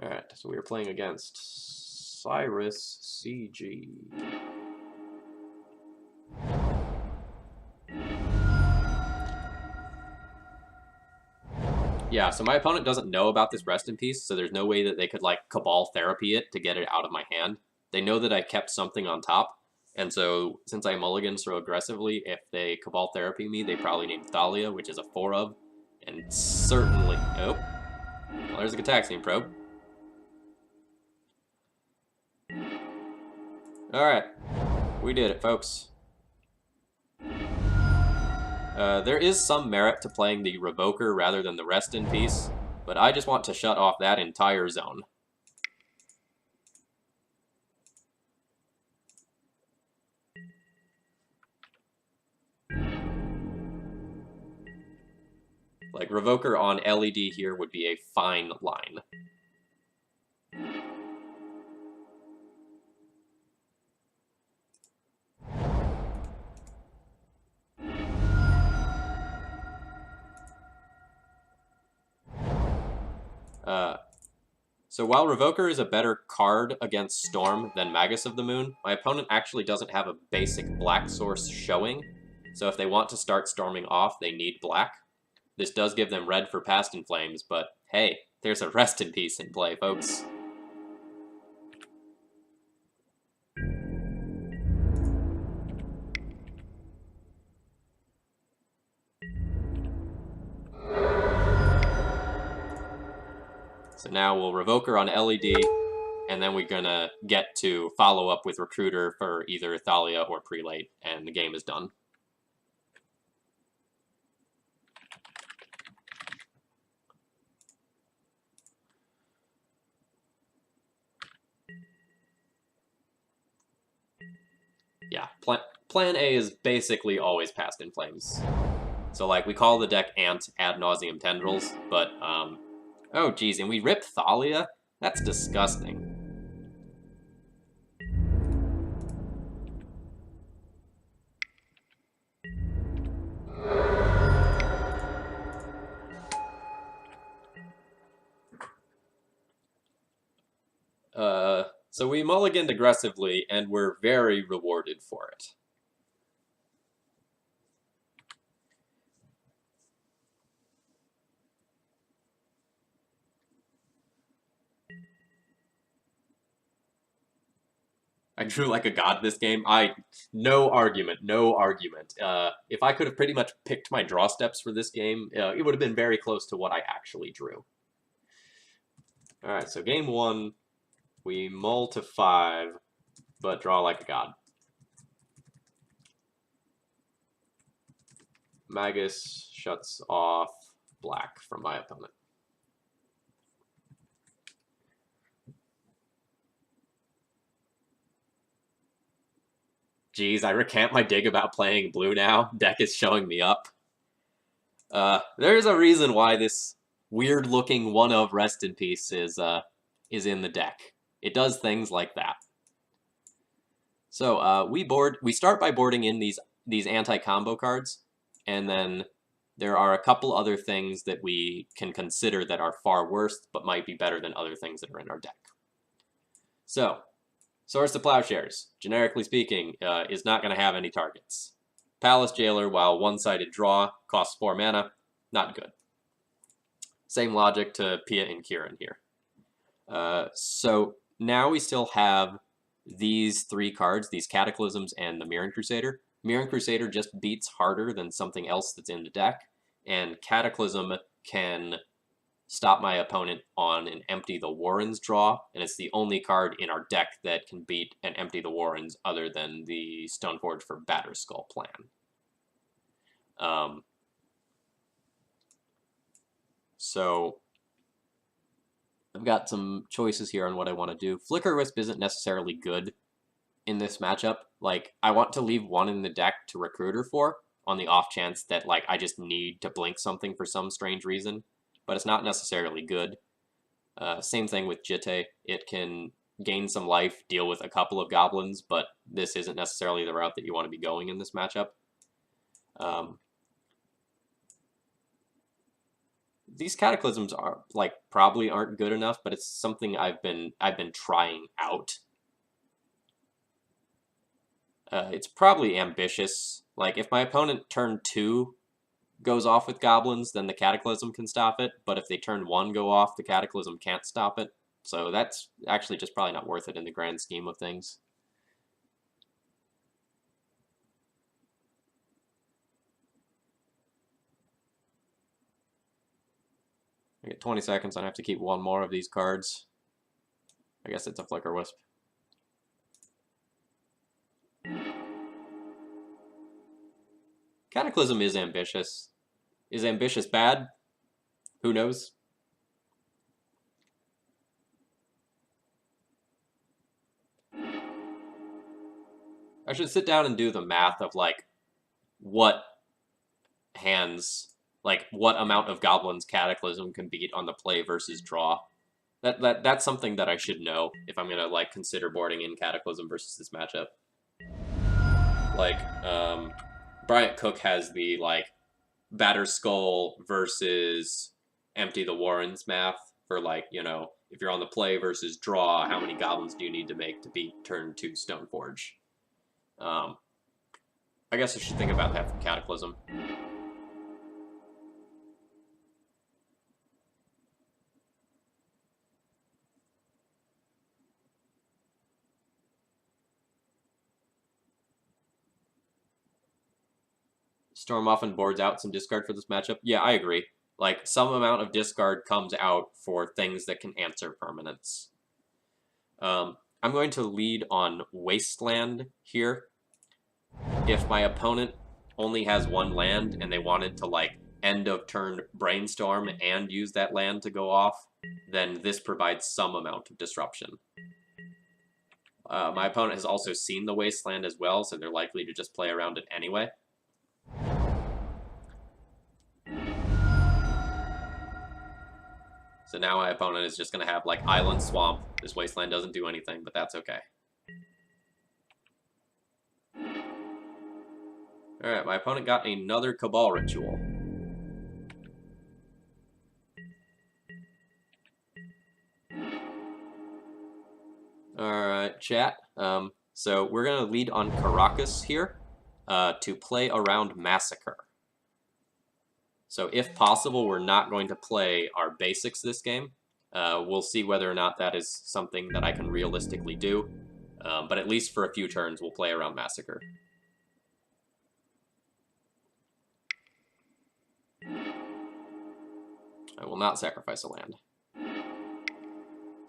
Speaker 1: Alright, so we are playing against Cyrus CG. Yeah, so my opponent doesn't know about this Rest in Peace, so there's no way that they could, like, Cabal Therapy it to get it out of my hand. They know that I kept something on top, and so since I mulligan so aggressively, if they Cabal Therapy me, they probably name Thalia, which is a 4 of, and certainly... Oh. Well, there's a Gataxian Probe. Alright. We did it, folks. There is some merit to playing the Revoker rather than the Rest in Peace, but I just want to shut off that entire zone. Like, Revoker on LED here would be a fine line. So while Revoker is a better card against Storm than Magus of the Moon, my opponent actually doesn't have a basic black source showing, so if they want to start storming off, they need black. This does give them red for Past in Flames, but hey, there's a Rest in Peace in play, folks. So now we'll Revoker on LED, and then we're gonna get to follow up with Recruiter for either Thalia or Prelate, and the game is done. Yeah, plan A is basically always Past in Flames. So, like, we call the deck Ant Ad Nauseam Tendrils, but, oh, geez, and we rip Thalia? That's disgusting. So we mulliganed aggressively, and we're very rewarded for it. I drew like a god this game. No argument, no argument. If I could have pretty much picked my draw steps for this game, it would have been very close to what I actually drew. All right, so game one, we mull to 5, but draw like a god. Magus shuts off black from my opponent. Geez, I recant my dig about playing blue now. Deck is showing me up. There's a reason why this weird-looking one of Rest in Peace is in the deck. It does things like that. So we start by boarding in these anti-combo cards, and then there are a couple other things that we can consider that are far worse, but might be better than other things that are in our deck. So, Swords to Plowshares, generically speaking, is not going to have any targets. Palace Jailer, while one-sided draw, costs 4 mana, not good. Same logic to Pia and Kieran here. So now we still have these 3 cards, these Cataclysms and the Mirran Crusader. Mirran Crusader just beats harder than something else that's in the deck, and Cataclysm can stop my opponent on an Empty the Warrens draw, and it's the only card in our deck that can beat an Empty the Warrens other than the Stoneforge for Batterskull plan. So I've got some choices here on what I want to do. Flicker Wisp isn't necessarily good in this matchup. Like, I want to leave 1 in the deck to Recruiter for, on the off chance that, like, I just need to blink something for some strange reason, but it's not necessarily good. Same thing with Jitte. It can gain some life, deal with a couple of goblins, but this isn't necessarily the route that you want to be going in this matchup. These Cataclysms are probably aren't good enough, but it's something I've been trying out. It's probably ambitious. Like, if my opponent turn 2 goes off with goblins, then the Cataclysm can stop it, but if they turn 1 go off, the Cataclysm can't stop it. So that's actually just probably not worth it in the grand scheme of things. I get 20 seconds, and I have to keep 1 more of these cards. I guess it's a Flicker Wisp. Cataclysm is ambitious. Is ambitious bad? Who knows? I should sit down and do the math of, like, what hands, like, what amount of goblins Cataclysm can beat on the play versus draw. That's something that I should know if I'm gonna, like, consider boarding in Cataclysm versus this matchup. Like, Bryant Cook has the, like, Batterskull versus Empty the Warrens math for, like, you know, if you're on the play versus draw, how many goblins do you need to make to beat turn 2 Stoneforge? I guess I should think about that for Cataclysm. Storm often boards out some discard for this matchup. Yeah, I agree. Like, some amount of discard comes out for things that can answer permanents. I'm going to lead on Wasteland here. If my opponent only has 1 land and they wanted to, like, end of turn Brainstorm and use that land to go off, then this provides some amount of disruption. My opponent has also seen the Wasteland as well, so they're likely to just play around it anyway. So now my opponent is just going to have, like, Island Swamp. This Wasteland doesn't do anything, but that's okay. Alright, my opponent got another Cabal Ritual. Alright, chat. So we're going to lead on Caracas here to play around Massacre. So if possible, we're not going to play our basics this game. We'll see whether or not that is something that I can realistically do. But at least for a few turns, we'll play around Massacre. I will not sacrifice a land.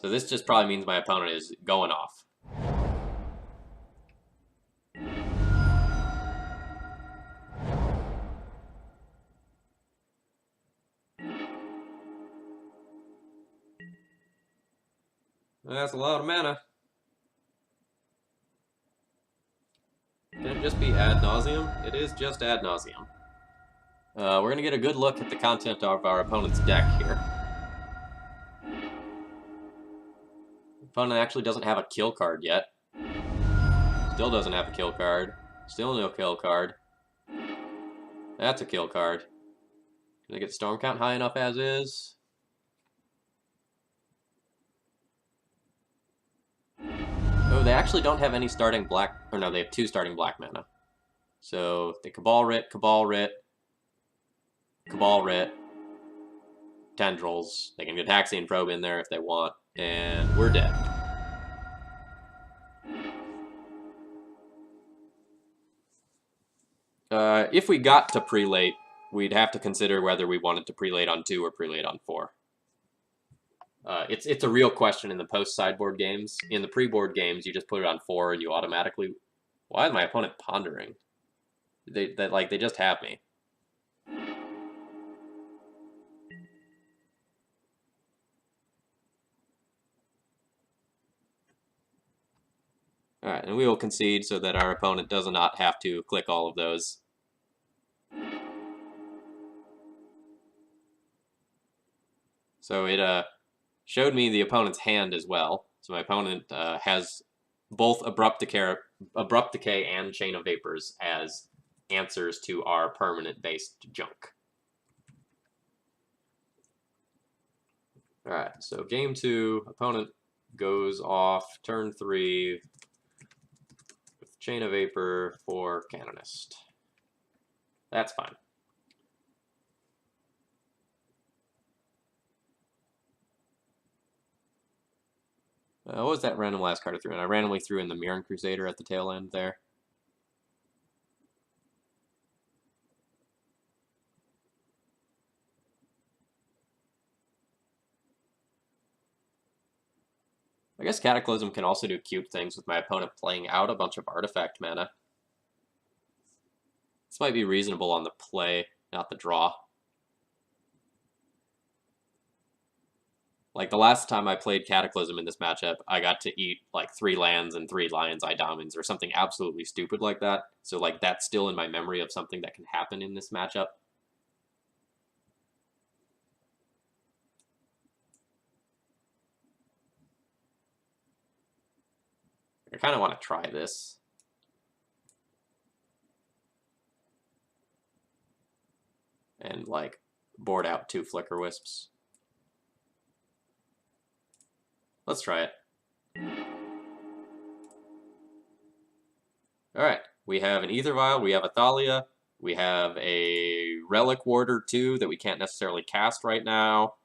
Speaker 1: So this just probably means my opponent is going off. That's a lot of mana. Can it just be ad nauseum? It is just ad nauseum. We're going to get a good look at the content of our opponent's deck here. Opponent actually doesn't have a kill card yet. Still doesn't have a kill card. Still no kill card. That's a kill card. Can I get storm count high enough as is? Oh, they actually don't have any starting black... Or no, they have 2 starting black mana. So, they Cabal Writ, Cabal Writ, Cabal Writ, Tendrils. They can get Haxian Probe in there if they want. And we're dead. If we got to prelate, we'd have to consider whether we wanted to prelate on 2 or prelate on 4. It's a real question in the post-sideboard games. In the pre-board games, you just put it on 4 and you automatically... Why is my opponent pondering? They just have me. Alright, and we will concede so that our opponent does not have to click all of those. So it showed me the opponent's hand as well. So my opponent has both Abrupt Decay and Chain of Vapors as answers to our permanent-based junk. Alright, so game 2, opponent goes off turn 3 with Chain of Vapor for Canonist. That's fine. What was that random last card I threw in? I randomly threw in the Mirran Crusader at the tail end there. I guess Cataclysm can also do cute things with my opponent playing out a bunch of artifact mana. This might be reasonable on the play, not the draw. Like, the last time I played Cataclysm in this matchup, I got to eat, like, 3 lands and 3 Lion's Eye Diamonds, or something absolutely stupid like that. So, like, that's still in my memory of something that can happen in this matchup. I kind of want to try this. And, like, board out 2 Flicker Wisps. Let's try it. Alright, we have an Aether Vial, we have a Thalia, we have a Relic Warder too that we can't necessarily cast right now.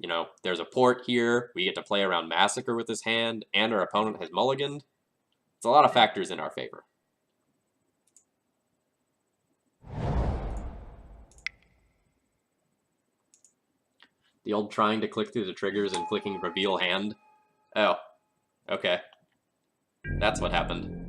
Speaker 1: You know, there's a port here, we get to play around Massacre with this hand, and our opponent has mulliganed. It's a lot of factors in our favor. The old trying to click through the triggers and clicking Reveal Hand. Oh, okay. That's what happened.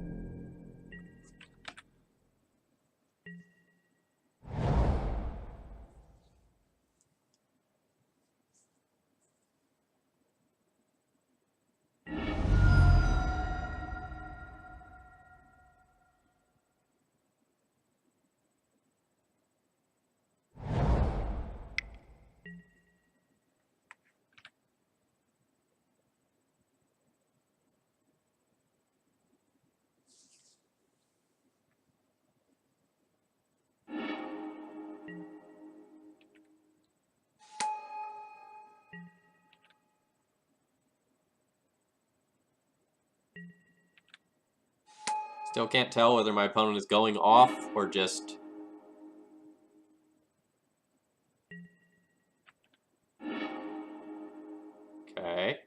Speaker 1: Still can't tell whether my opponent is going off or just... Okay.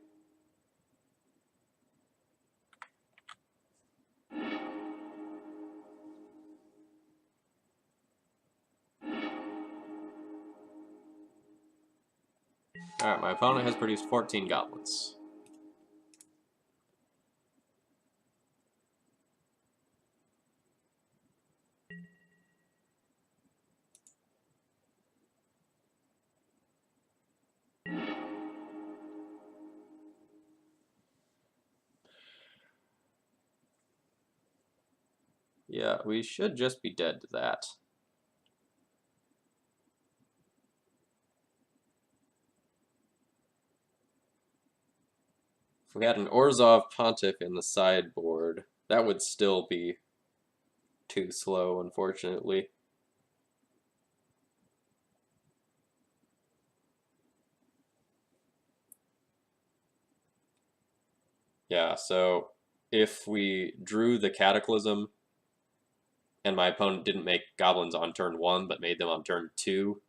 Speaker 1: Alright, my opponent has produced 14 goblins. Yeah, we should just be dead to that. If we had an Orzhov Pontiff in the sideboard, that would still be too slow, unfortunately. Yeah, so if we drew the Cataclysm and my opponent didn't make goblins on turn 1 but made them on turn 2,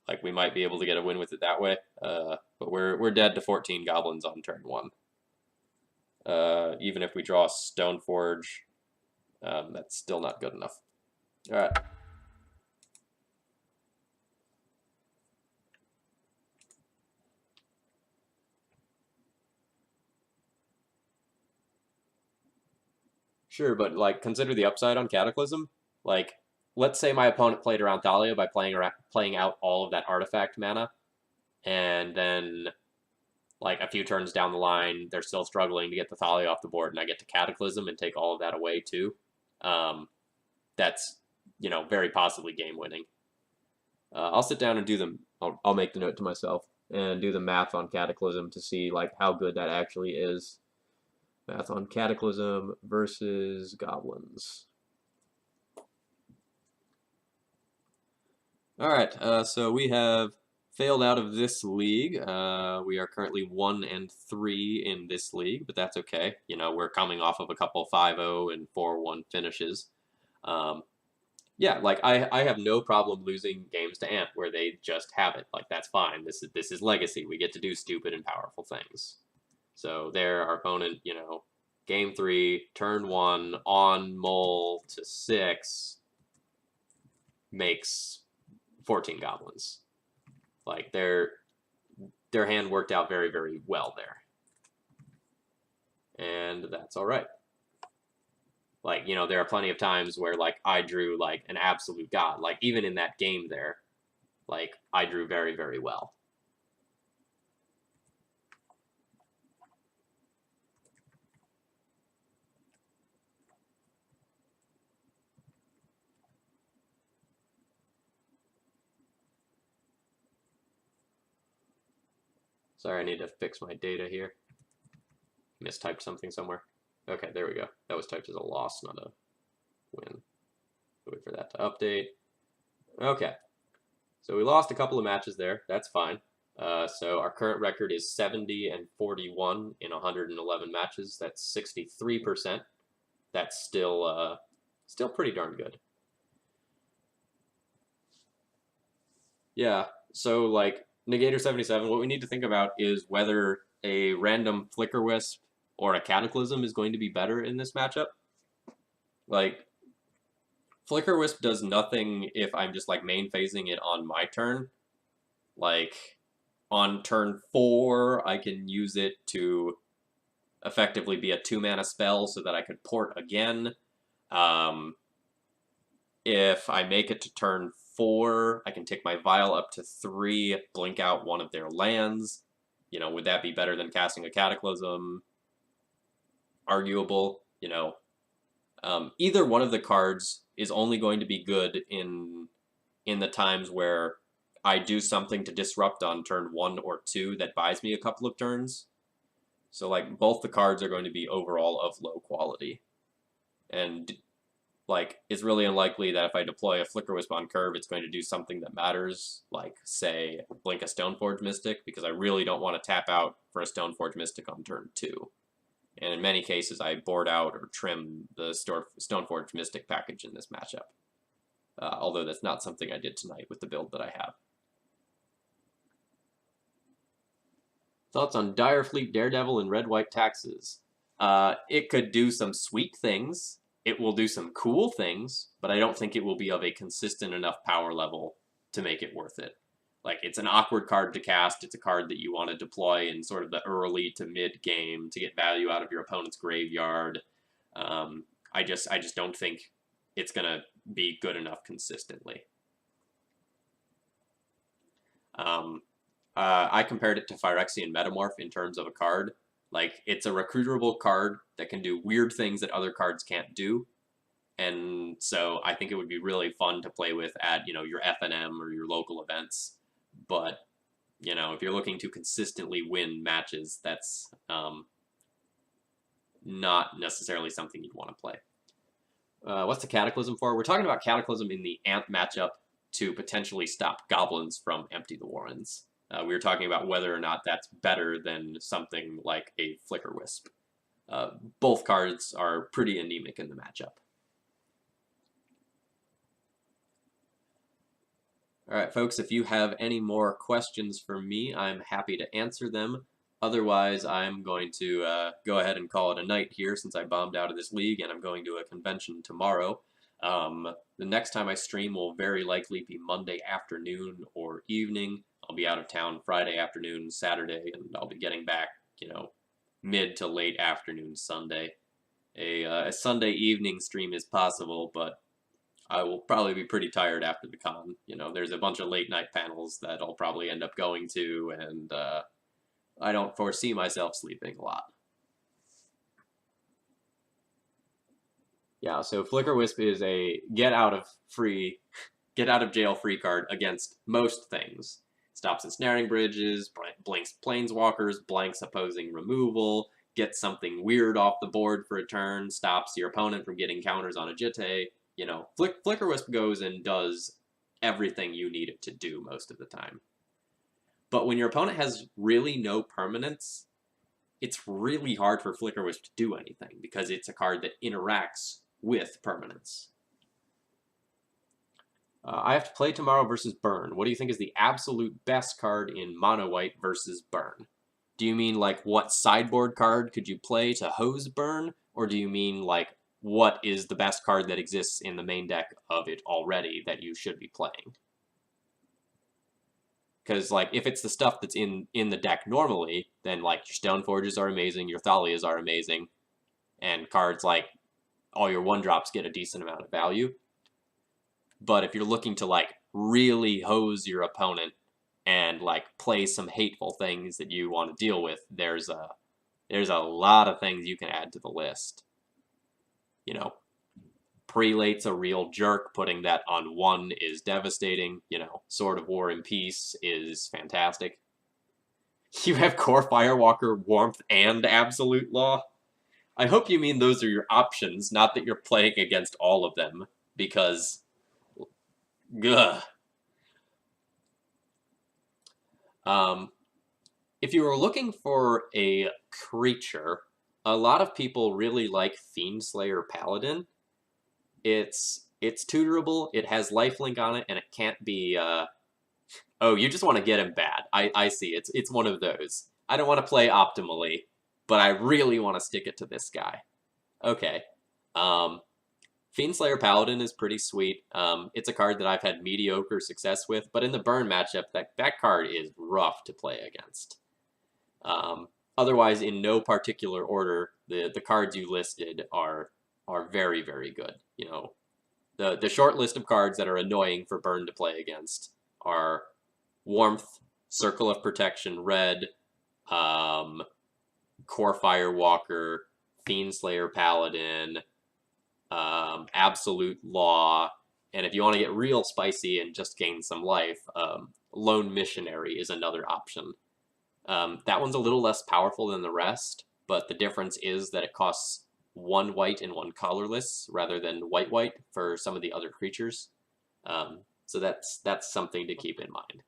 Speaker 1: like we might be able to get a win with it that way. But we're dead to 14 goblins on turn 1. Even if we draw Stoneforge, that's still not good enough. All right. Sure, but like consider the upside on Cataclysm. Like, let's say my opponent played around Thalia by playing out all of that artifact mana, and then like a few turns down the line, they're still struggling to get the Thalia off the board, and I get to Cataclysm and take all of that away too. That's very possibly game winning. I'll sit down and do them. I'll make the note to myself and do the math on Cataclysm to see like how good that actually is. Math on Cataclysm versus Goblins. All right, so we have failed out of this league. We are currently 1-3 in this league, but that's okay. We're coming off of a couple 5-0 and 4-1 finishes. Yeah, like I have no problem losing games to Ant where they just have it. Like that's fine. This is Legacy. We get to do stupid and powerful things. So there, our opponent, game 3, turn 1, on Mole to 6, makes 14 goblins. Like their hand worked out very, very well there. And that's all right. Like, there are plenty of times where like I drew like an absolute god. Like even in that game there, like I drew very, very well. Sorry, I need to fix my data here. Mistyped something somewhere. Okay, there we go. That was typed as a loss, not a win. Wait for that to update. Okay. So we lost a couple of matches there. That's fine. So our current record is 70-41 in 111 matches. That's 63%. That's still pretty darn good. Yeah. So like Negator 77, what we need to think about is whether a random Flicker Wisp or a Cataclysm is going to be better in this matchup. Like Flicker Wisp does nothing if I'm just like main phasing it on my turn. Like on turn 4, I can use it to effectively be a 2-mana spell so that I could port again. If I make it to turn 4, I can take my Vial up to 3, blink out one of their lands. Would that be better than casting a Cataclysm? Arguable. Either one of the cards is only going to be good in the times where I do something to disrupt on turn 1 or 2 that buys me a couple of turns. So like both the cards are going to be overall of low quality. And like, it's really unlikely that if I deploy a Flicker Wisp on curve, it's going to do something that matters, like, say, blink a Stoneforge Mystic, because I really don't want to tap out for a Stoneforge Mystic on turn 2. And in many cases, I board out or trim the Stoneforge Mystic package in this matchup. Although that's not something I did tonight with the build that I have. Thoughts on Direfleet, Daredevil, and Red-White Taxes? It could do some sweet things. It will do some cool things, but I don't think it will be of a consistent enough power level to make it worth it. Like, it's an awkward card to cast. It's a card that you want to deploy in sort of the early to mid game to get value out of your opponent's graveyard. I just don't think it's gonna be good enough consistently. I compared it to Phyrexian Metamorph in terms of a card. Like, it's a recruitable card that can do weird things that other cards can't do. And so I think it would be really fun to play with at, your FNM or your local events. But, if you're looking to consistently win matches, that's not necessarily something you'd want to play. What's the Cataclysm for? We're talking about Cataclysm in the Amp matchup to potentially stop Goblins from Empty the Warrens. We were talking about whether or not that's better than something like a Flicker Wisp. Both cards are pretty anemic in the matchup. All right, folks, if you have any more questions for me, I'm happy to answer them. Otherwise, I'm going to go ahead and call it a night here since I bombed out of this league and I'm going to a convention tomorrow. The next time I stream will very likely be Monday afternoon or evening. I'll be out of town Friday afternoon, Saturday, and I'll be getting back, mid to late afternoon Sunday. A Sunday evening stream is possible, but I will probably be pretty tired after the con. There's a bunch of late night panels that I'll probably end up going to, and I don't foresee myself sleeping a lot. Yeah, so Flicker Wisp is a get out of jail free card against most things. Stops ensnaring bridges, blinks planeswalkers, blanks opposing removal, gets something weird off the board for a turn, stops your opponent from getting counters on a Jitte. Flicker Wisp goes and does everything you need it to do most of the time. But when your opponent has really no permanence, it's really hard for Flicker Wisp to do anything because it's a card that interacts with permanence. I have to play tomorrow versus Burn. What do you think is the absolute best card in Mono White versus Burn? Do you mean, like, what sideboard card could you play to hose Burn? Or do you mean, like, what is the best card that exists in the main deck of it already that you should be playing? Because, like, if it's the stuff that's in the deck normally, then, like, your Stoneforges are amazing, your Thalias are amazing, and cards like all your 1-drops get a decent amount of value. But if you're looking to, like, really hose your opponent and, like, play some hateful things that you want to deal with, there's a lot of things you can add to the list. Prelate's a real jerk. Putting that on 1 is devastating. Sword of War and Peace is fantastic. You have Core Firewalker, Warmth, and Absolute Law? I hope you mean those are your options, not that you're playing against all of them, because... Gah. If you were looking for a creature, a lot of people really like Fiendslayer Paladin. It's tutorable, it has lifelink on it, and it can't be, Oh, you just want to get him bad. I see, it's one of those. I don't want to play optimally, but I really want to stick it to this guy. Okay. Fiendslayer Paladin is pretty sweet. It's a card that I've had mediocre success with, but in the Burn matchup, that card is rough to play against. Otherwise, in no particular order, the cards you listed are very, very good. The short list of cards that are annoying for Burn to play against are Warmth, Circle of Protection Red, Core Firewalker, Fiendslayer Paladin, Absolute Law, and if you want to get real spicy and just gain some life, Lone Missionary is another option. That one's a little less powerful than the rest, but the difference is that it costs one white and one colorless rather than white for some of the other creatures. So that's something to keep in mind.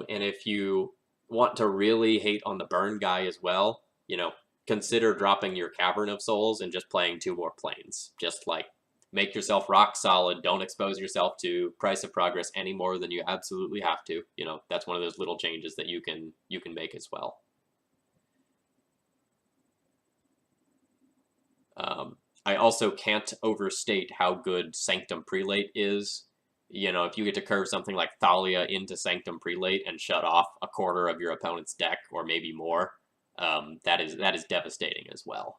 Speaker 1: And if you want to really hate on the burn guy as well, consider dropping your Cavern of Souls and just playing 2 more planes. Just like make yourself rock solid. Don't expose yourself to Price of Progress any more than you absolutely have to. That's one of those little changes that you can make as well. I also can't overstate how good Sanctum Prelate is. If you get to curve something like Thalia into Sanctum Prelate and shut off a quarter of your opponent's deck, or maybe more, that is devastating as well.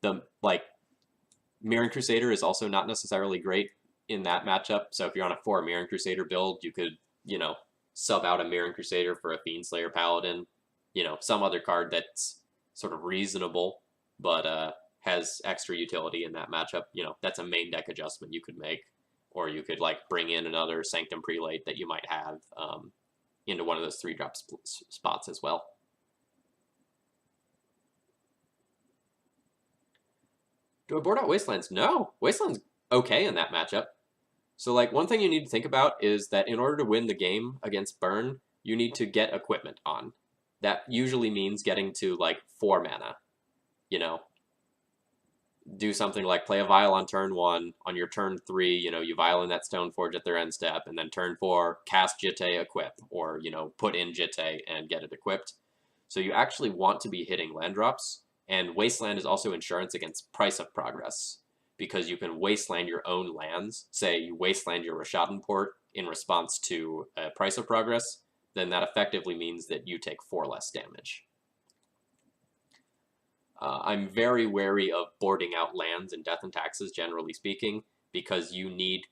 Speaker 1: The Mirran Crusader is also not necessarily great in that matchup. So if you're on a 4 Mirran Crusader build, you could sub out a Mirran Crusader for a Fiendslayer Paladin. Some other card that's sort of reasonable, but has extra utility in that matchup. That's a main deck adjustment you could make, or you could bring in another Sanctum Prelate that you might have into one of those 3-drop spots as well. Do I board out Wastelands? No, Wasteland's okay in that matchup. So one thing you need to think about is that in order to win the game against Burn, you need to get equipment on. That usually means getting to 4 mana. Do something like play a Vial on turn 1. On your turn 3, you Vial in that Stoneforge at their end step, and then turn 4, cast Jitte, equip, or put in Jitte and get it equipped. So you actually want to be hitting land drops, and Wasteland is also insurance against Price of Progress, because you can Wasteland your own lands. Say you Wasteland your Rishadan Port in response to a Price of Progress, then that effectively means that you take 4 less damage. I'm very wary of boarding out lands in Death and Taxes, generally speaking, because you need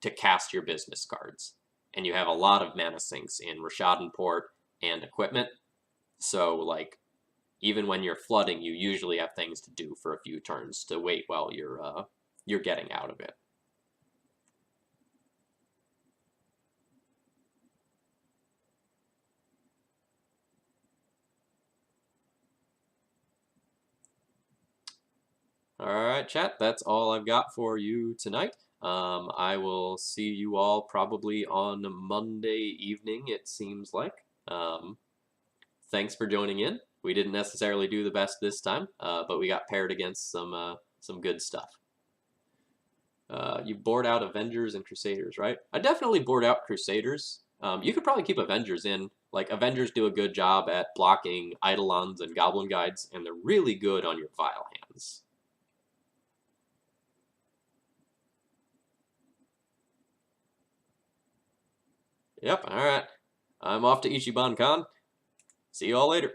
Speaker 1: to cast your business cards, and you have a lot of mana sinks in Rishadan Port and equipment. So even when you're flooding, you usually have things to do for a few turns to wait while you're getting out of it. All right, chat, that's all I've got for you tonight. I will see you all probably on Monday evening, it seems like. Thanks for joining in. We didn't necessarily do the best this time, but we got paired against some good stuff. You board out Avengers and Crusaders, right? I definitely board out Crusaders. You could probably keep Avengers in. Avengers do a good job at blocking Eidolons and Goblin Guides, and they're really good on your Vial hands. Yep, alright. I'm off to Ichiban Khan. See you all later.